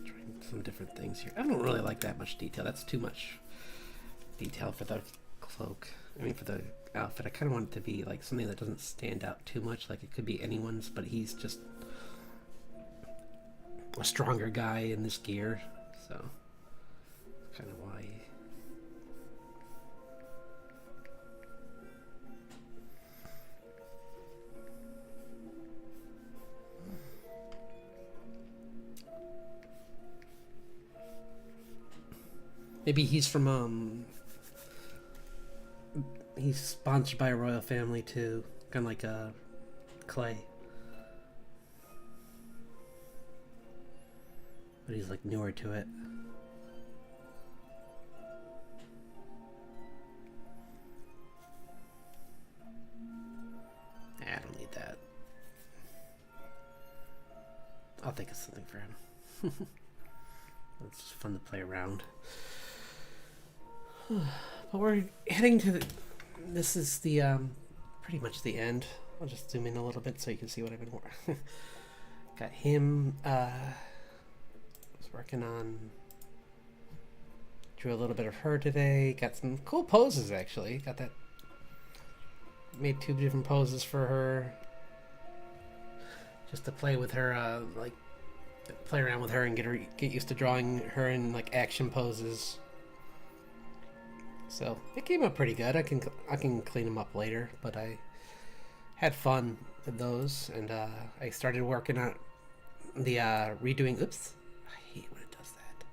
trying some different things here. I don't really like that much detail. That's too much detail for the cloak. I mean, for the outfit, I kind of want it to be like something that doesn't stand out too much. Like it could be anyone's, but he's just a stronger guy in this gear, so that's kind of why. Maybe he's from he's sponsored by a royal family too, kind of like Clay, but he's like newer to it. I don't need that. I'll think of something for him. It's just fun to play around. But we're heading to the... This is the, pretty much the end. I'll just zoom in a little bit so you can see what I've been working. Got him, was working on... Drew a little bit of her today. Got some cool poses, actually. Got that... Made 2 different poses for her. Just to play with her, like... Play around with her and get used to drawing her in, like, action poses. So it came out pretty good. I can clean them up later, but I had fun with those, and I started working on the redoing. Oops, I hate when it does that.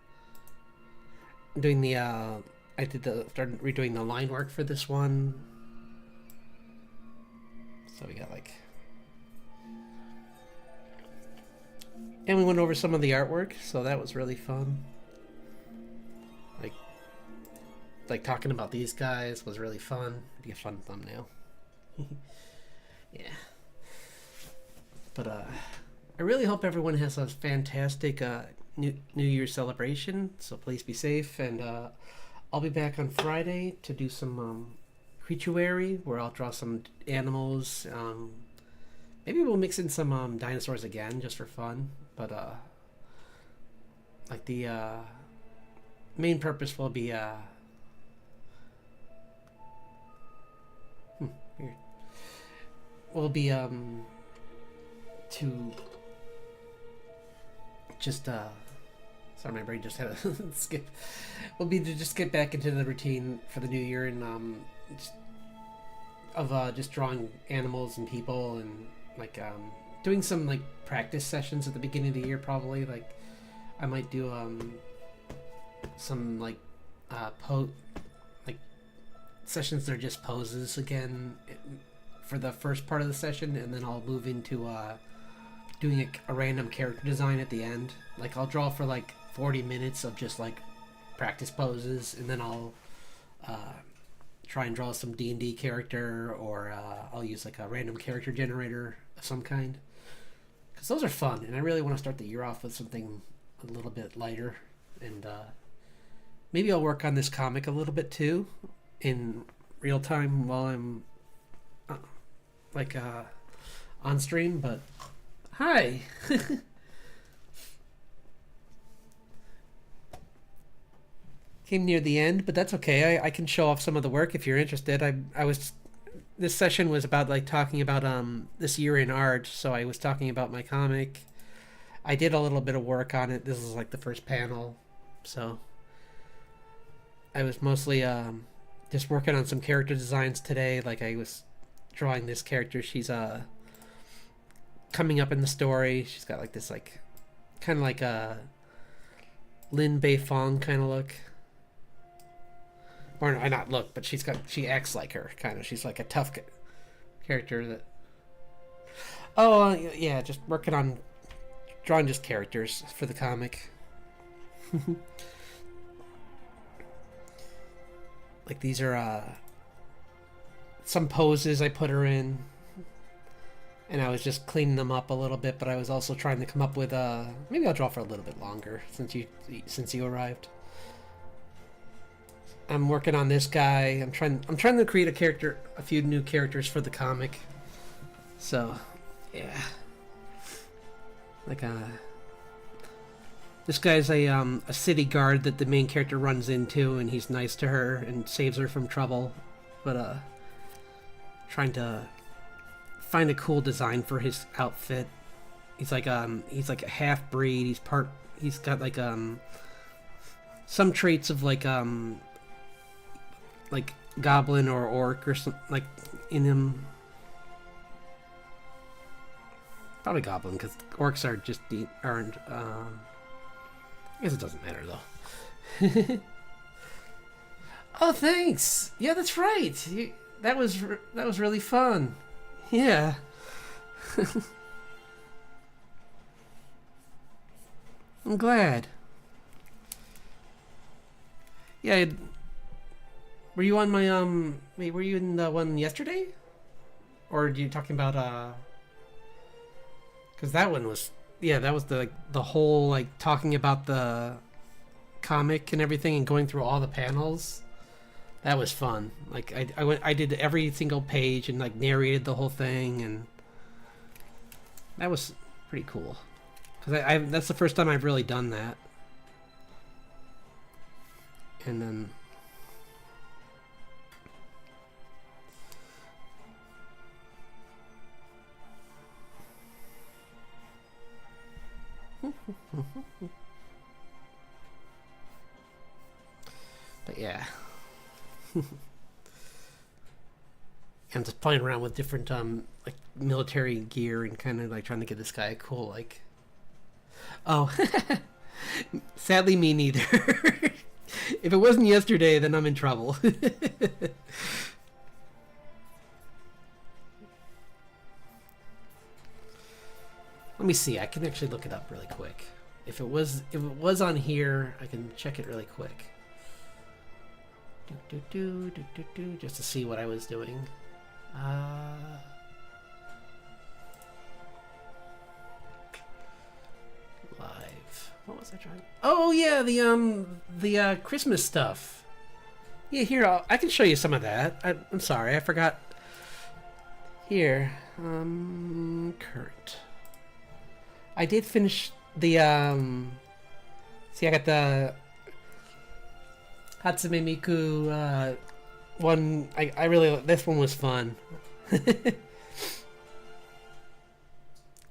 Doing the started redoing the line work for this one. So we got like, and we went over some of the artwork, so that was really fun. Like talking about these guys was really fun. Be a fun thumbnail. Yeah. But I really hope everyone has a fantastic New Year's celebration. So please be safe, and I'll be back on Friday to do some creatuary where I'll draw some animals. Maybe we'll mix in some dinosaurs again just for fun. But like the main purpose will be weird. Will be to just sorry, my brain just had a skip. Will be to just get back into the routine for the new year and just drawing animals and people and like doing some like practice sessions at the beginning of the year. Probably like I might do some like like sessions that are just poses again for the first part of the session, and then I'll move into doing a random character design at the end. Like I'll draw for like 40 minutes of just like practice poses, and then I'll try and draw some D&D character, or I'll use like a random character generator of some kind, because those are fun, and I really want to start the year off with something a little bit lighter. And maybe I'll work on this comic a little bit too in real time while I'm on stream. But hi. Came near the end, but that's okay. I can show off some of the work if you're interested. This session was about like talking about this year in art, so I was talking about my comic. I did a little bit of work on it. This is like the first panel, so I was mostly just working on some character designs today. Like I was drawing this character. She's coming up in the story. She's got like this like kind of like a Lin Beifong kind of look. Or not look, but she acts like her, kind of. She's like a tough character that... Oh, yeah, just working on drawing just characters for the comic. Like these are some poses I put her in, and I was just cleaning them up a little bit, but I was also trying to come up with maybe I'll draw for a little bit longer since you arrived. I'm working on this guy. I'm trying to create a few new characters for the comic. So, yeah. Like this guy's a city guard that the main character runs into, and he's nice to her and saves her from trouble. But trying to find a cool design for his outfit. He's like a half breed. He's got like some traits of like goblin or orc or something like in him. Probably goblin, because orcs are just aren't. I guess it doesn't matter though. Oh, thanks. Yeah, that's right. That was really fun. Yeah. I'm glad. Yeah. Were you on my wait, were you in the one yesterday? Or are you talking about cuz that one was, yeah, that was the whole like talking about the comic and everything and going through all the panels. That was fun. Like I did every single page and like narrated the whole thing, and that was pretty cool. Cuz I that's the first time I've really done that. And then but yeah. I'm just playing around with different like military gear and kind of like trying to get this guy a cool like... Oh. Sadly, me neither. If it wasn't yesterday, then I'm in trouble. Let me see. I can actually look it up really quick. If it was on here, I can check it really quick. Just to see what I was doing. Live. What was I trying? Oh yeah, the Christmas stuff. Yeah, here I can show you some of that. I'm sorry, I forgot. Here, current. I did finish the see, I got the Hatsume Miku one. I really, this one was fun.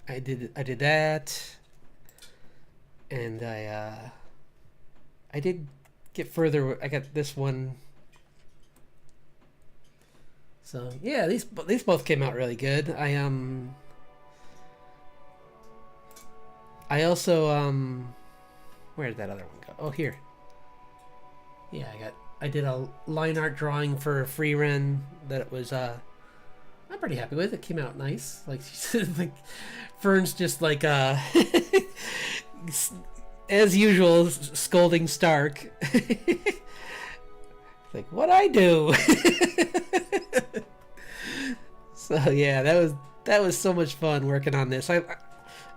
I did that, and I did get further. I got this one. So yeah, these both came out really good. I also where did that other one go? Oh, here. Yeah, I did a line art drawing for Frieren that it was I'm pretty happy with. It came out nice. Like she said, like Fern's just like as usual scolding Stark. Like, what I do? So yeah, that was so much fun working on this.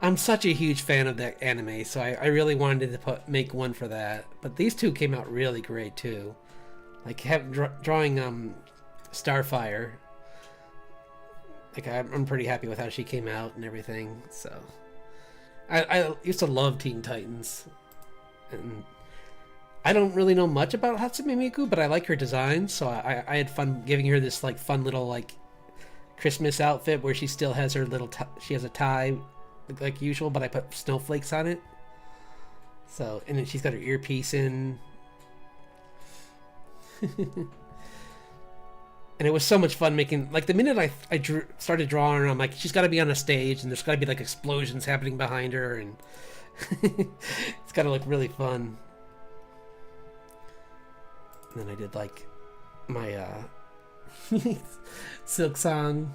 I'm such a huge fan of that anime, so I really wanted to make one for that. But these two came out really great too. Like drawing Starfire. Like I'm pretty happy with how she came out and everything. So I used to love Teen Titans, and I don't really know much about Hatsune Miku, but I like her design. So I had fun giving her this like fun little like Christmas outfit where she still has her little she has a tie like usual, but I put snowflakes on it. So, and then she's got her earpiece in. And it was so much fun making, like the minute I started drawing her, I'm like, she's got to be on a stage and there's got to be like explosions happening behind her, and it's got to look really fun. And then I did like my Silk Song.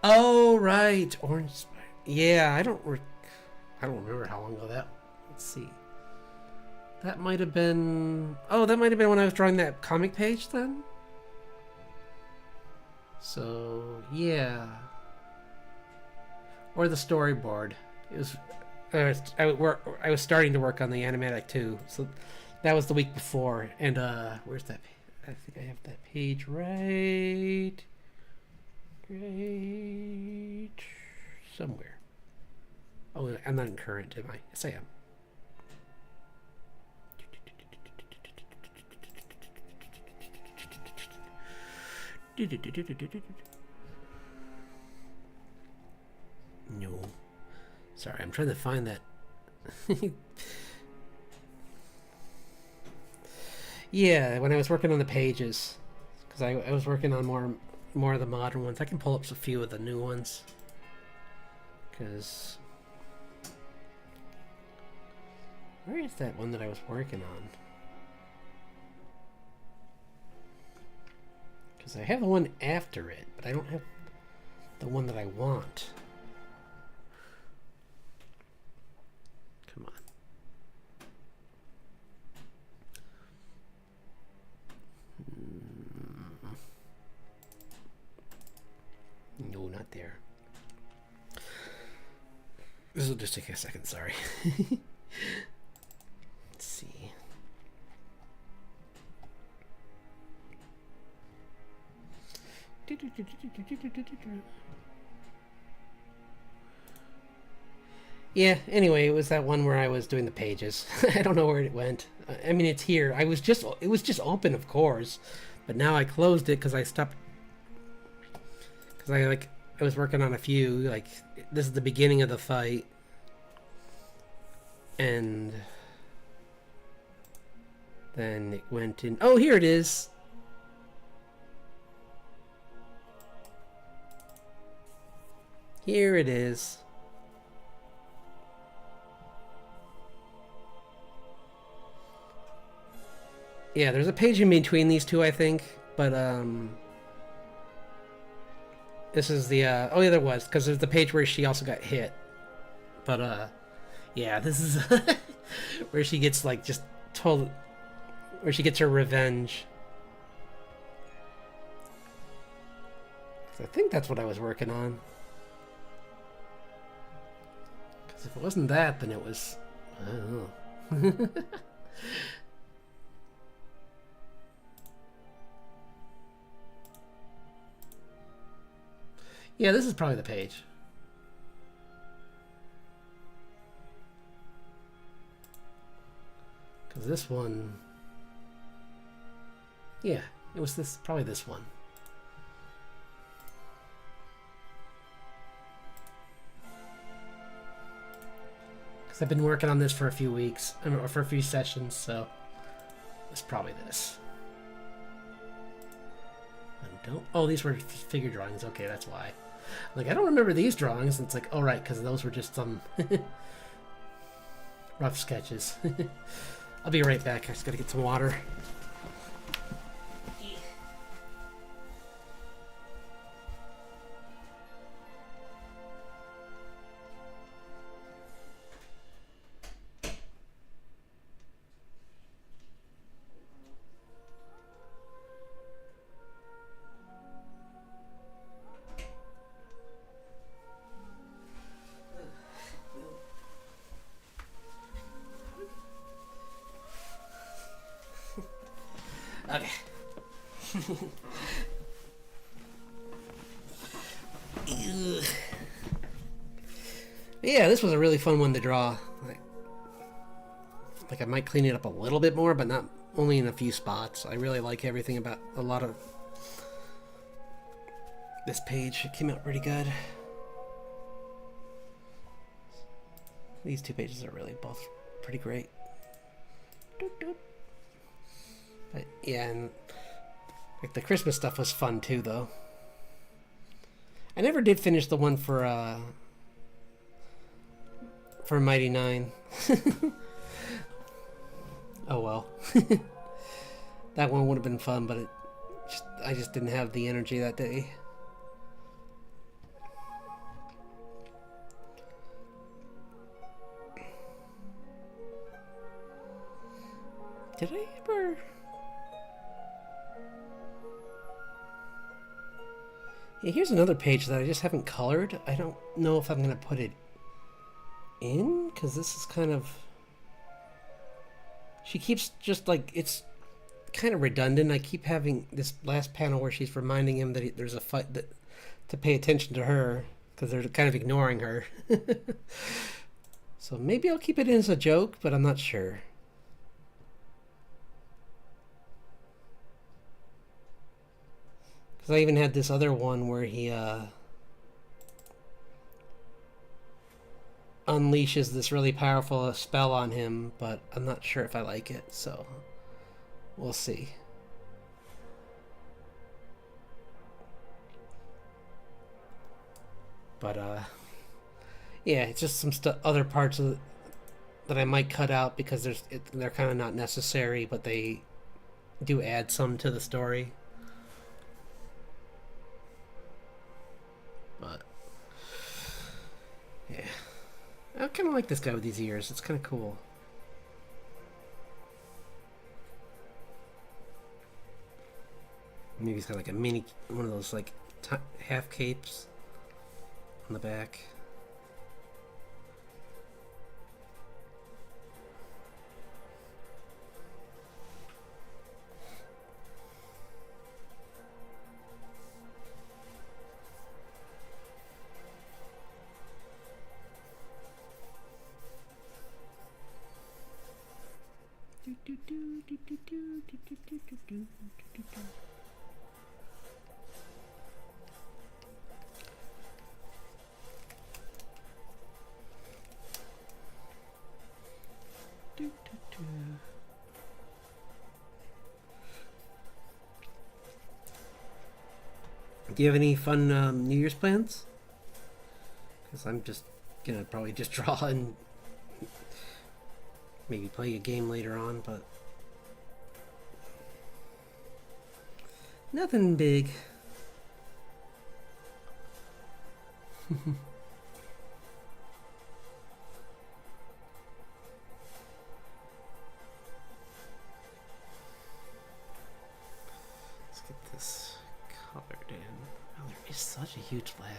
Oh right, Orange Spider. Yeah, I don't remember how long ago that. Let's see. That might have been. Oh, that might have been when I was drawing that comic page then. So yeah. Or the storyboard. It was. I was starting to work on the animatic too, so that was the week before. And where's that? I think I have that page right somewhere. Oh, I'm not in current, am I? Yes, I am. No. Sorry, I'm trying to find that. Yeah, when I was working on the pages, because I was working on more of the modern ones. I can pull up a few of the new ones, because where is that one that I was working on? Because I have the one after it, but I don't have the one that I want. Come on. No, not there. This will just take a second, sorry. Let's see. Yeah, anyway, it was that one where I was doing the pages. I don't know where it went. I mean, it's here. It was just open, of course, but now I closed it because I stopped. Because I was working on a few, like, this is the beginning of the fight. And then it went in. Oh, here it is. Here it is. Yeah, there's a page in between these two, I think, but this is the oh yeah, there was, because there's the page where she also got hit, but yeah, this is where she gets like just told, where she gets her revenge. I think that's what I was working on. Because if it wasn't that, then it was, I don't know. Yeah, this is probably the page. Because this one... Yeah, it was this, probably this one. Because I've been working on this for a few weeks, or for a few sessions, so it's probably this. And don't... Oh, these were figure drawings. Okay, that's why. Like, I don't remember these drawings. And it's like, oh, right, because those were just some rough sketches. I'll be right back. I just gotta get some water. Okay. Yeah, this was a really fun one to draw. Like I might clean it up a little bit more, but not only in a few spots. I really like everything about a lot of this page. It came out pretty good. These two pages are really both pretty great. But yeah, and like the Christmas stuff was fun too, though. I never did finish the one for Mighty Nine. Oh well. That one would have been fun, but I just didn't have the energy that day. Did I ever... Yeah, here's another page that I just haven't colored. I don't know if I'm going to put it in, because this is kind of... She keeps just like... It's kind of redundant. I keep having this last panel where she's reminding him that there's a fight, that to pay attention to her, because they're kind of ignoring her. So maybe I'll keep it in as a joke, but I'm not sure. Because I even had this other one where he unleashes this really powerful spell on him, but I'm not sure if I like it, so we'll see. But yeah, it's just some other parts of that I might cut out because they're kind of not necessary, but they do add some to the story. But yeah, I kind of like this guy with these ears. It's kind of cool. Maybe he's got like a mini, one of those like half capes on the back. Do you have any fun New Year's plans? Because I'm just gonna probably just draw and maybe play a game later on, but nothing big. Let's get this colored in. Oh, there is such a huge flag.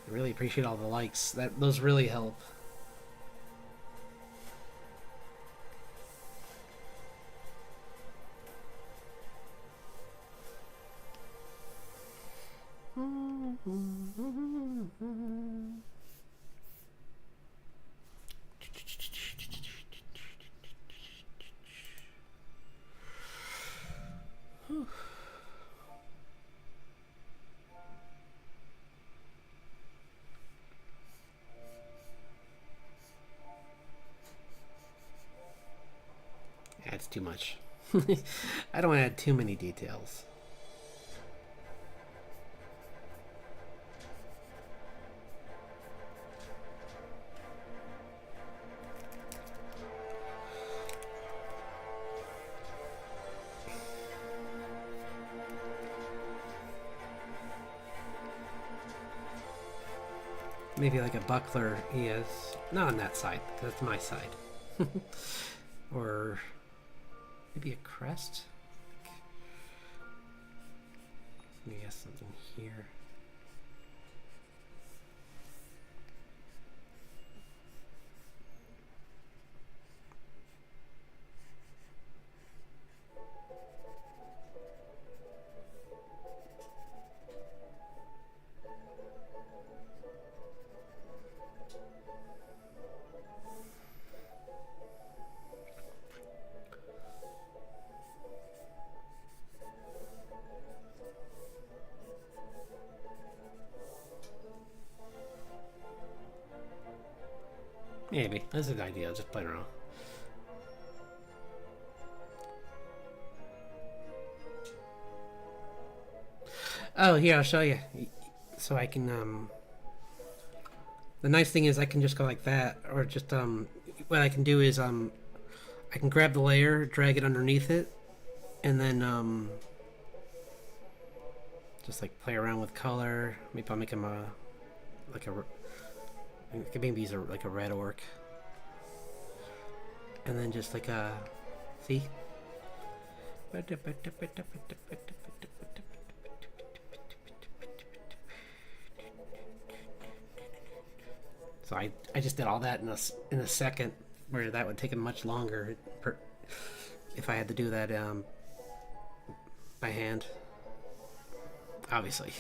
I really appreciate all the likes. Those really help. That's too much. I don't want to add too many details. Maybe like a buckler he has. Not on that side, because that's my side. Or maybe a crest? Maybe he has something here. Maybe. That's a good idea. Just play around. Oh, here, I'll show you. So I can, the nice thing is I can just go like that, or just, what I can do is, I can grab the layer, drag it underneath it, and then, just like play around with color. Maybe I'll make him maybe he's like a red orc. And then just like a, see? So I just did all that in a second, where that would take him much longer if I had to do that by hand. Obviously.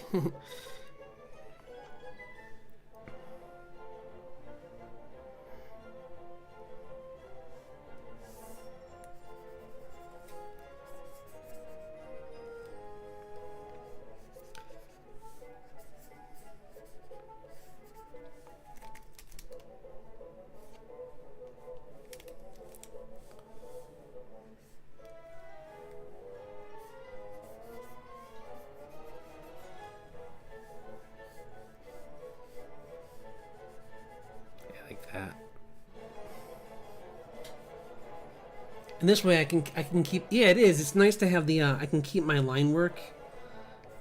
And this way I can keep, yeah, it is. It's nice to have the I can keep my line work,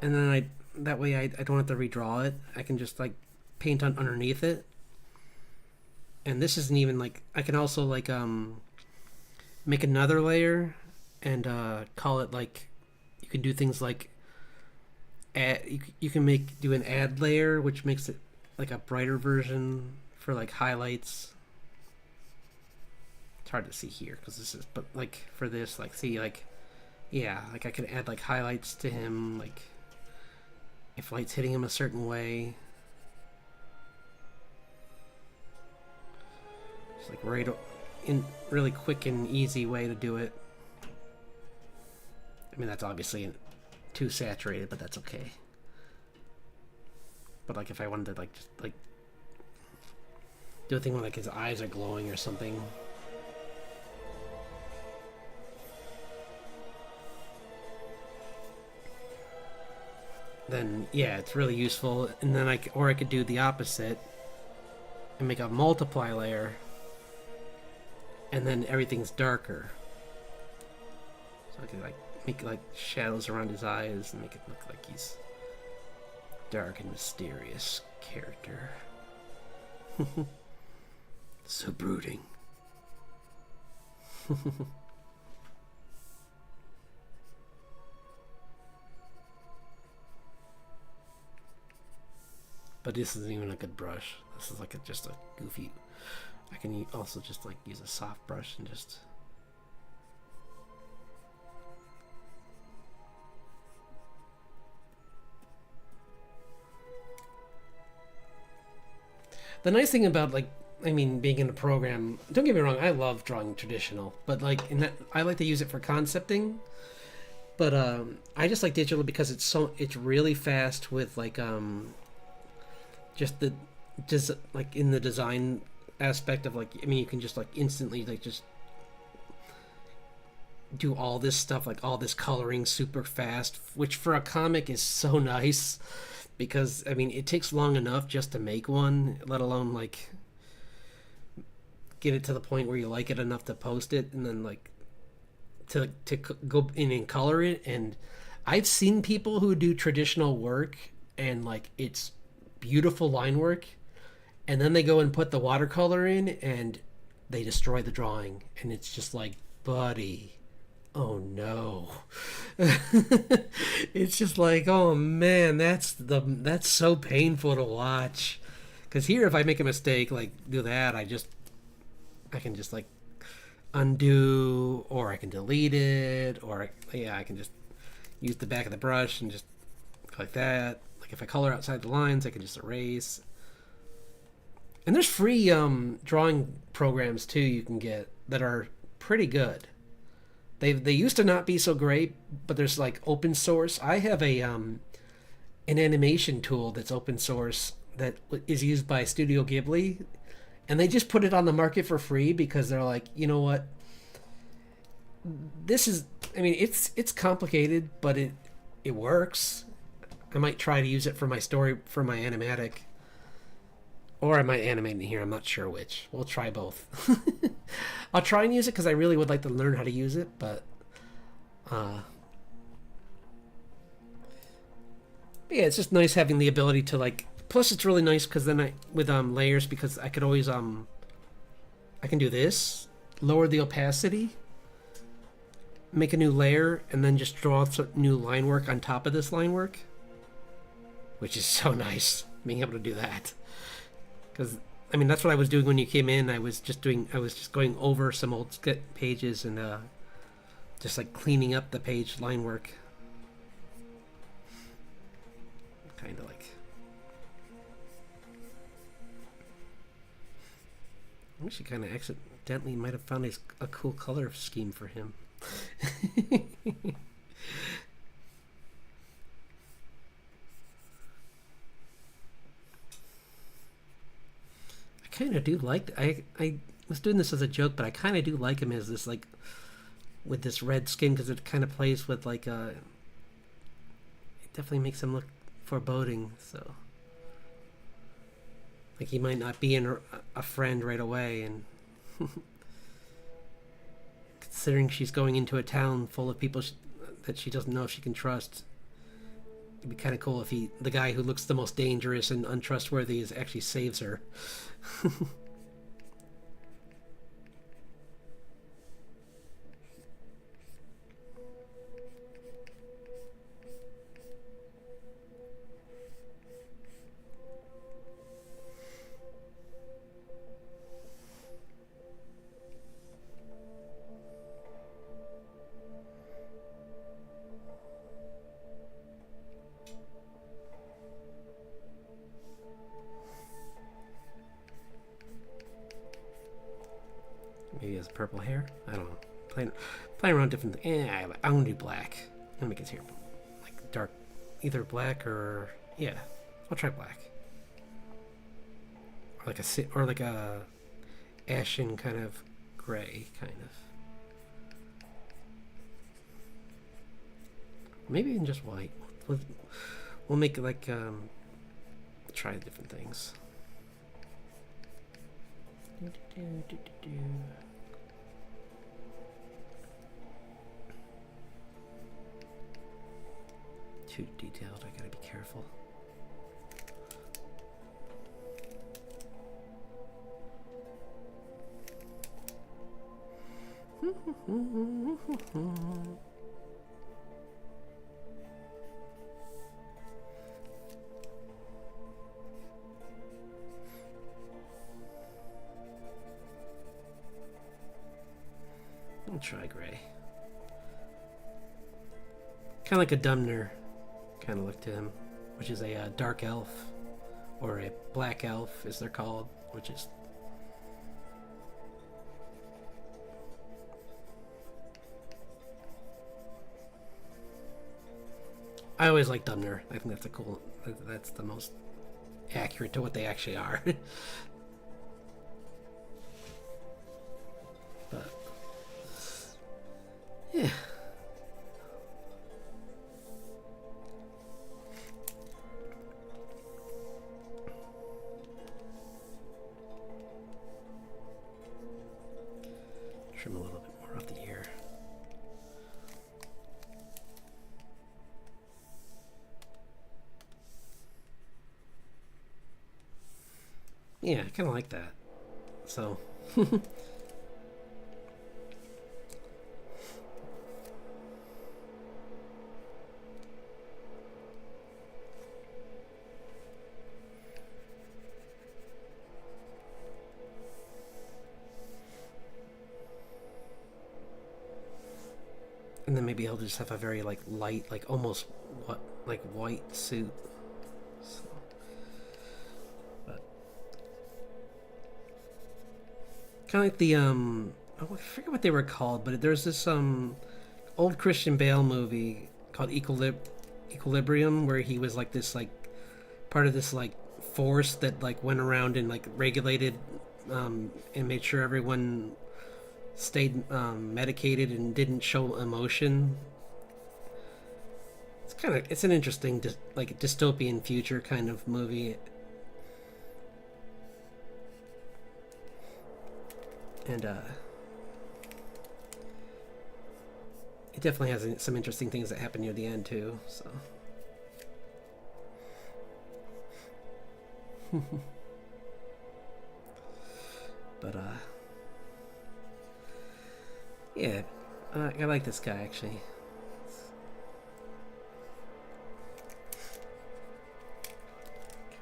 and then that way I don't have to redraw it. I can just like paint on underneath it. And this isn't even like, I can also like make another layer and call it like, you can do things like add, you can do an add layer, which makes it like a brighter version for like highlights. It's hard to see here because this is, but like for this, like, see, like, yeah, like I can add like highlights to him, like if light's hitting him a certain way. It's like really quick and easy way to do it. I mean, that's obviously too saturated, but that's okay. But like if I wanted to like just like do a thing where like his eyes are glowing or something. Then yeah, it's really useful. And then I could do the opposite and make a multiply layer, and then everything's darker. So I could like make like shadows around his eyes and make it look like he's dark and mysterious character. So brooding. But this isn't even a good brush. This is like just a goofy. I can also just like use a soft brush and just. The nice thing about like, I mean, being in a program, don't get me wrong, I love drawing traditional, but like in that, I like to use it for concepting. But I just like digital because it's really fast with like just like in the design aspect of like, I mean, you can just like instantly like just do all this stuff, like all this coloring super fast, which for a comic is so nice because I mean it takes long enough just to make one, let alone like get it to the point where you like it enough to post it, and then like to go in and color it. And I've seen people who do traditional work and like it's beautiful line work, and then they go and put the watercolor in and they destroy the drawing, and it's just like, buddy, oh no. It's just like, oh man, that's so painful to watch. Because here, if I make a mistake, like do that, I can just like undo, or I can delete it, or yeah, I can just use the back of the brush and just like that. Like if I color outside the lines, I can just erase. And there's free drawing programs too you can get that are pretty good. They used to not be so great, but there's like open source. I have a an animation tool that's open source that is used by Studio Ghibli, and they just put it on the market for free because they're like, you know what? This is, I mean, it's complicated, but it works. I might try to use it for my story, for my animatic, or I might animate in here. I'm not sure which. We'll try both. I'll try and use it because I really would like to learn how to use it, but yeah, it's just nice having the ability to like. Plus, it's really nice because then I with layers, because I could always I can do this, lower the opacity, make a new layer, and then just draw some new line work on top of this line work, which is so nice being able to do that. Because I mean, that's what I was doing when you came in. I was just going over some old sketch pages and just like cleaning up the page line work, kind of like. I wish he kind of accidentally might have found a cool color scheme for him. I kind of do like. I was doing this as a joke, but I kind of do like him as this like with this red skin, because it kind of plays with like it definitely makes him look foreboding. So. Like he might not be a friend right away, and considering she's going into a town full of people that she doesn't know if she can trust, it'd be kind of cool if the guy who looks the most dangerous and untrustworthy, actually saves her. Maybe he has purple hair. I don't know. Playing around different. I'm gonna do black. I'm gonna make his hair like dark, either black or yeah. I'll try black. Or like a ashen kind of gray kind of. Maybe even just white. We'll make it like try different things. Too detailed, I gotta be careful. I'll try gray. Kind of like a Dumner kind of look to him, which is a dark elf, or a black elf as they're called, which is I always like Dumner. I think that's that's the most accurate to what they actually are. But yeah. Trim a little bit more off the ear. Yeah, I kind of like that. So. And then maybe he'll just have a very like light, like almost what like white suit. So, but kind of like the oh, I forget what they were called, but there's this old Christian Bale movie called Equilibrium, where he was like this like part of this like force that like went around and like regulated and made sure everyone stayed medicated and didn't show emotion. It's an interesting like dystopian future kind of movie, and it definitely has some interesting things that happen near the end too. So. But yeah, I like this guy actually.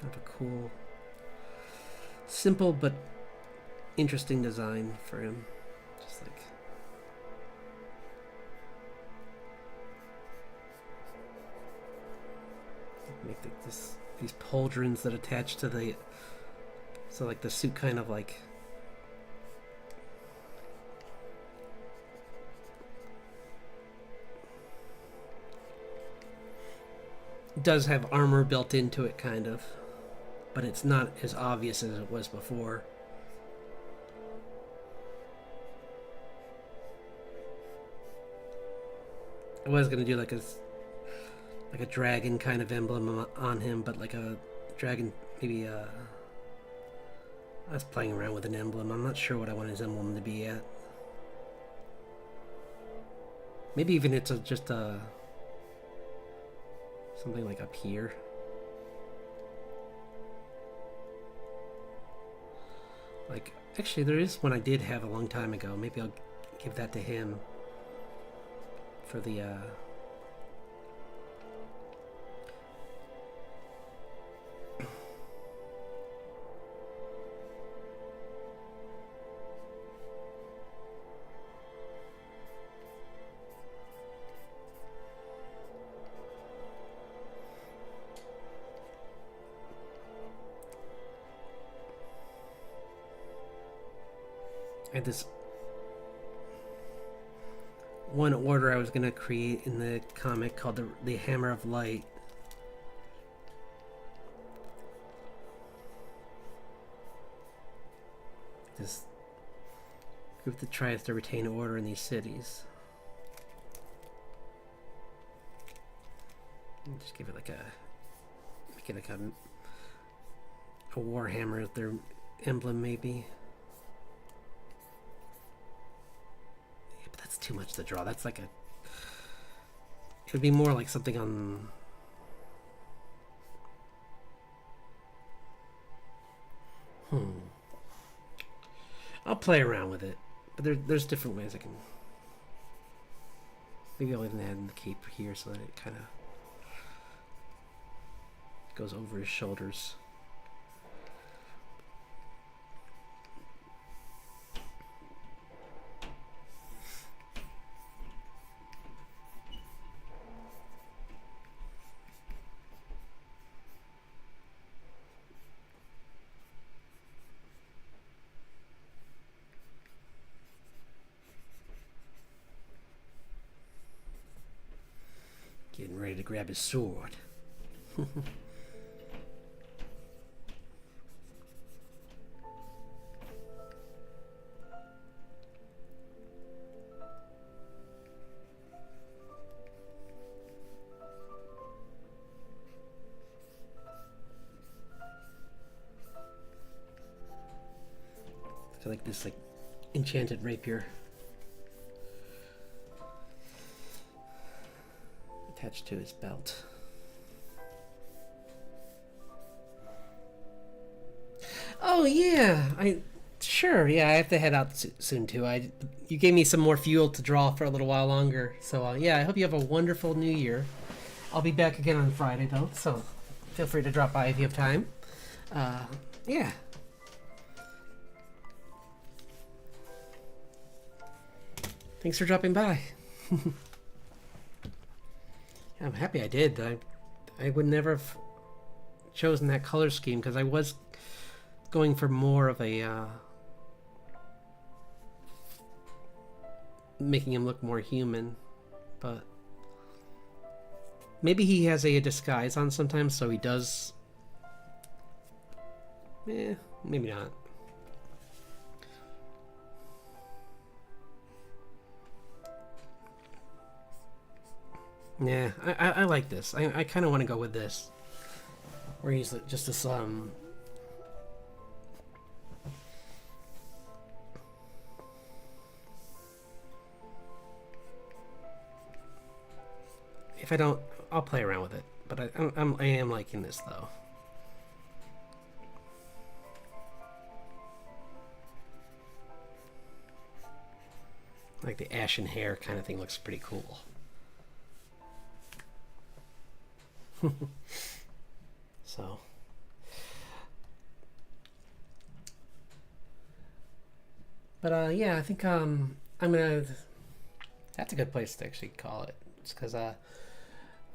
Kind of a cool, simple but interesting design for him. Just like make these pauldrons that attach to the, so like the suit kind of like does have armor built into it kind of, but it's not as obvious as it was before. I was gonna do like a dragon kind of emblem on him, but like a dragon, maybe I was playing around with an emblem. I'm not sure what I want his emblem to be yet. Maybe even it's just something like up here. Like, actually, there is one I did have a long time ago. Maybe I'll give that to him for the I had this one order I was gonna create in the comic called the Hammer of Light. This group that tries to retain order in these cities. And just give it like make it like a warhammer as their emblem maybe. Too much to draw. That's like it would be more like something on I'll play around with it, but there's different ways I can. Maybe I'll even add the cape here so that it kind of goes over his shoulders. Getting ready to grab his sword. So like this like enchanted rapier attached to his belt. Oh yeah, I sure. Yeah, I have to head out soon too. You gave me some more fuel to draw for a little while longer. So yeah, I hope you have a wonderful New Year. I'll be back again on Friday though, so feel free to drop by if you have time. Uh, yeah. Thanks for dropping by. I'm happy I did. I would never have chosen that color scheme because I was going for more of a making him look more human, but maybe he has a disguise on sometimes, so he does. Maybe not. Yeah, I like this. I kind of want to go with this, where he's just this if I don't, I'll play around with it. But I am liking this though. Like the ashen hair kind of thing looks pretty cool. So. But yeah, I think I'm gonna. That's a good place to actually call it. It's because I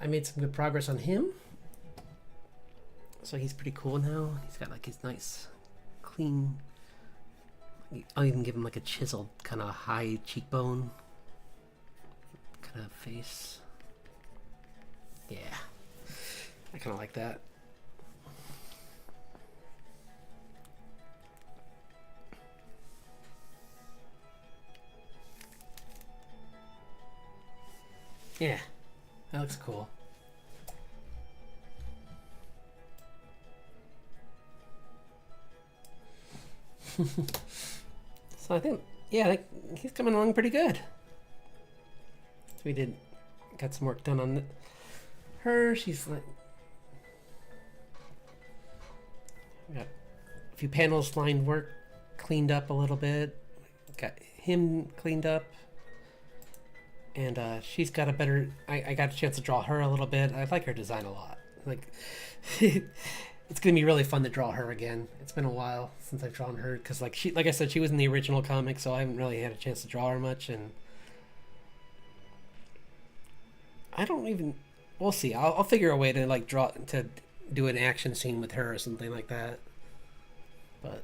made some good progress on him. So he's pretty cool now. He's got like his nice, clean. I'll even give him like a chiseled kind of high cheekbone kind of face. Yeah, I kind of like that. Yeah, that looks cool. So I think, yeah, he's coming along pretty good. So we got some work done on her. She's like, we got a few panels line work cleaned up a little bit. Got him cleaned up. And she's got a better. I got a chance to draw her a little bit. I like her design a lot. Like, it's gonna be really fun to draw her again. It's been a while since I've drawn her because, like I said, she was in the original comic, so I haven't really had a chance to draw her much. And I don't even. We'll see. I'll figure a way to like do an action scene with her or something like that. But.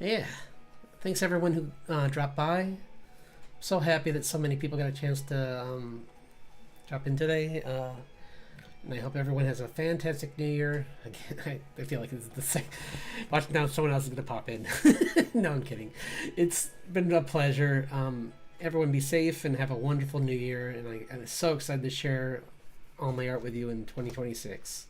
Yeah, thanks everyone who dropped by. I'm so happy that so many people got a chance to drop in today. And I hope everyone has a fantastic New Year. Again, I feel like it's the same. Watch now, someone else is going to pop in. No, I'm kidding. It's been a pleasure. Everyone be safe and have a wonderful New Year. And I'm so excited to share all my art with you in 2026.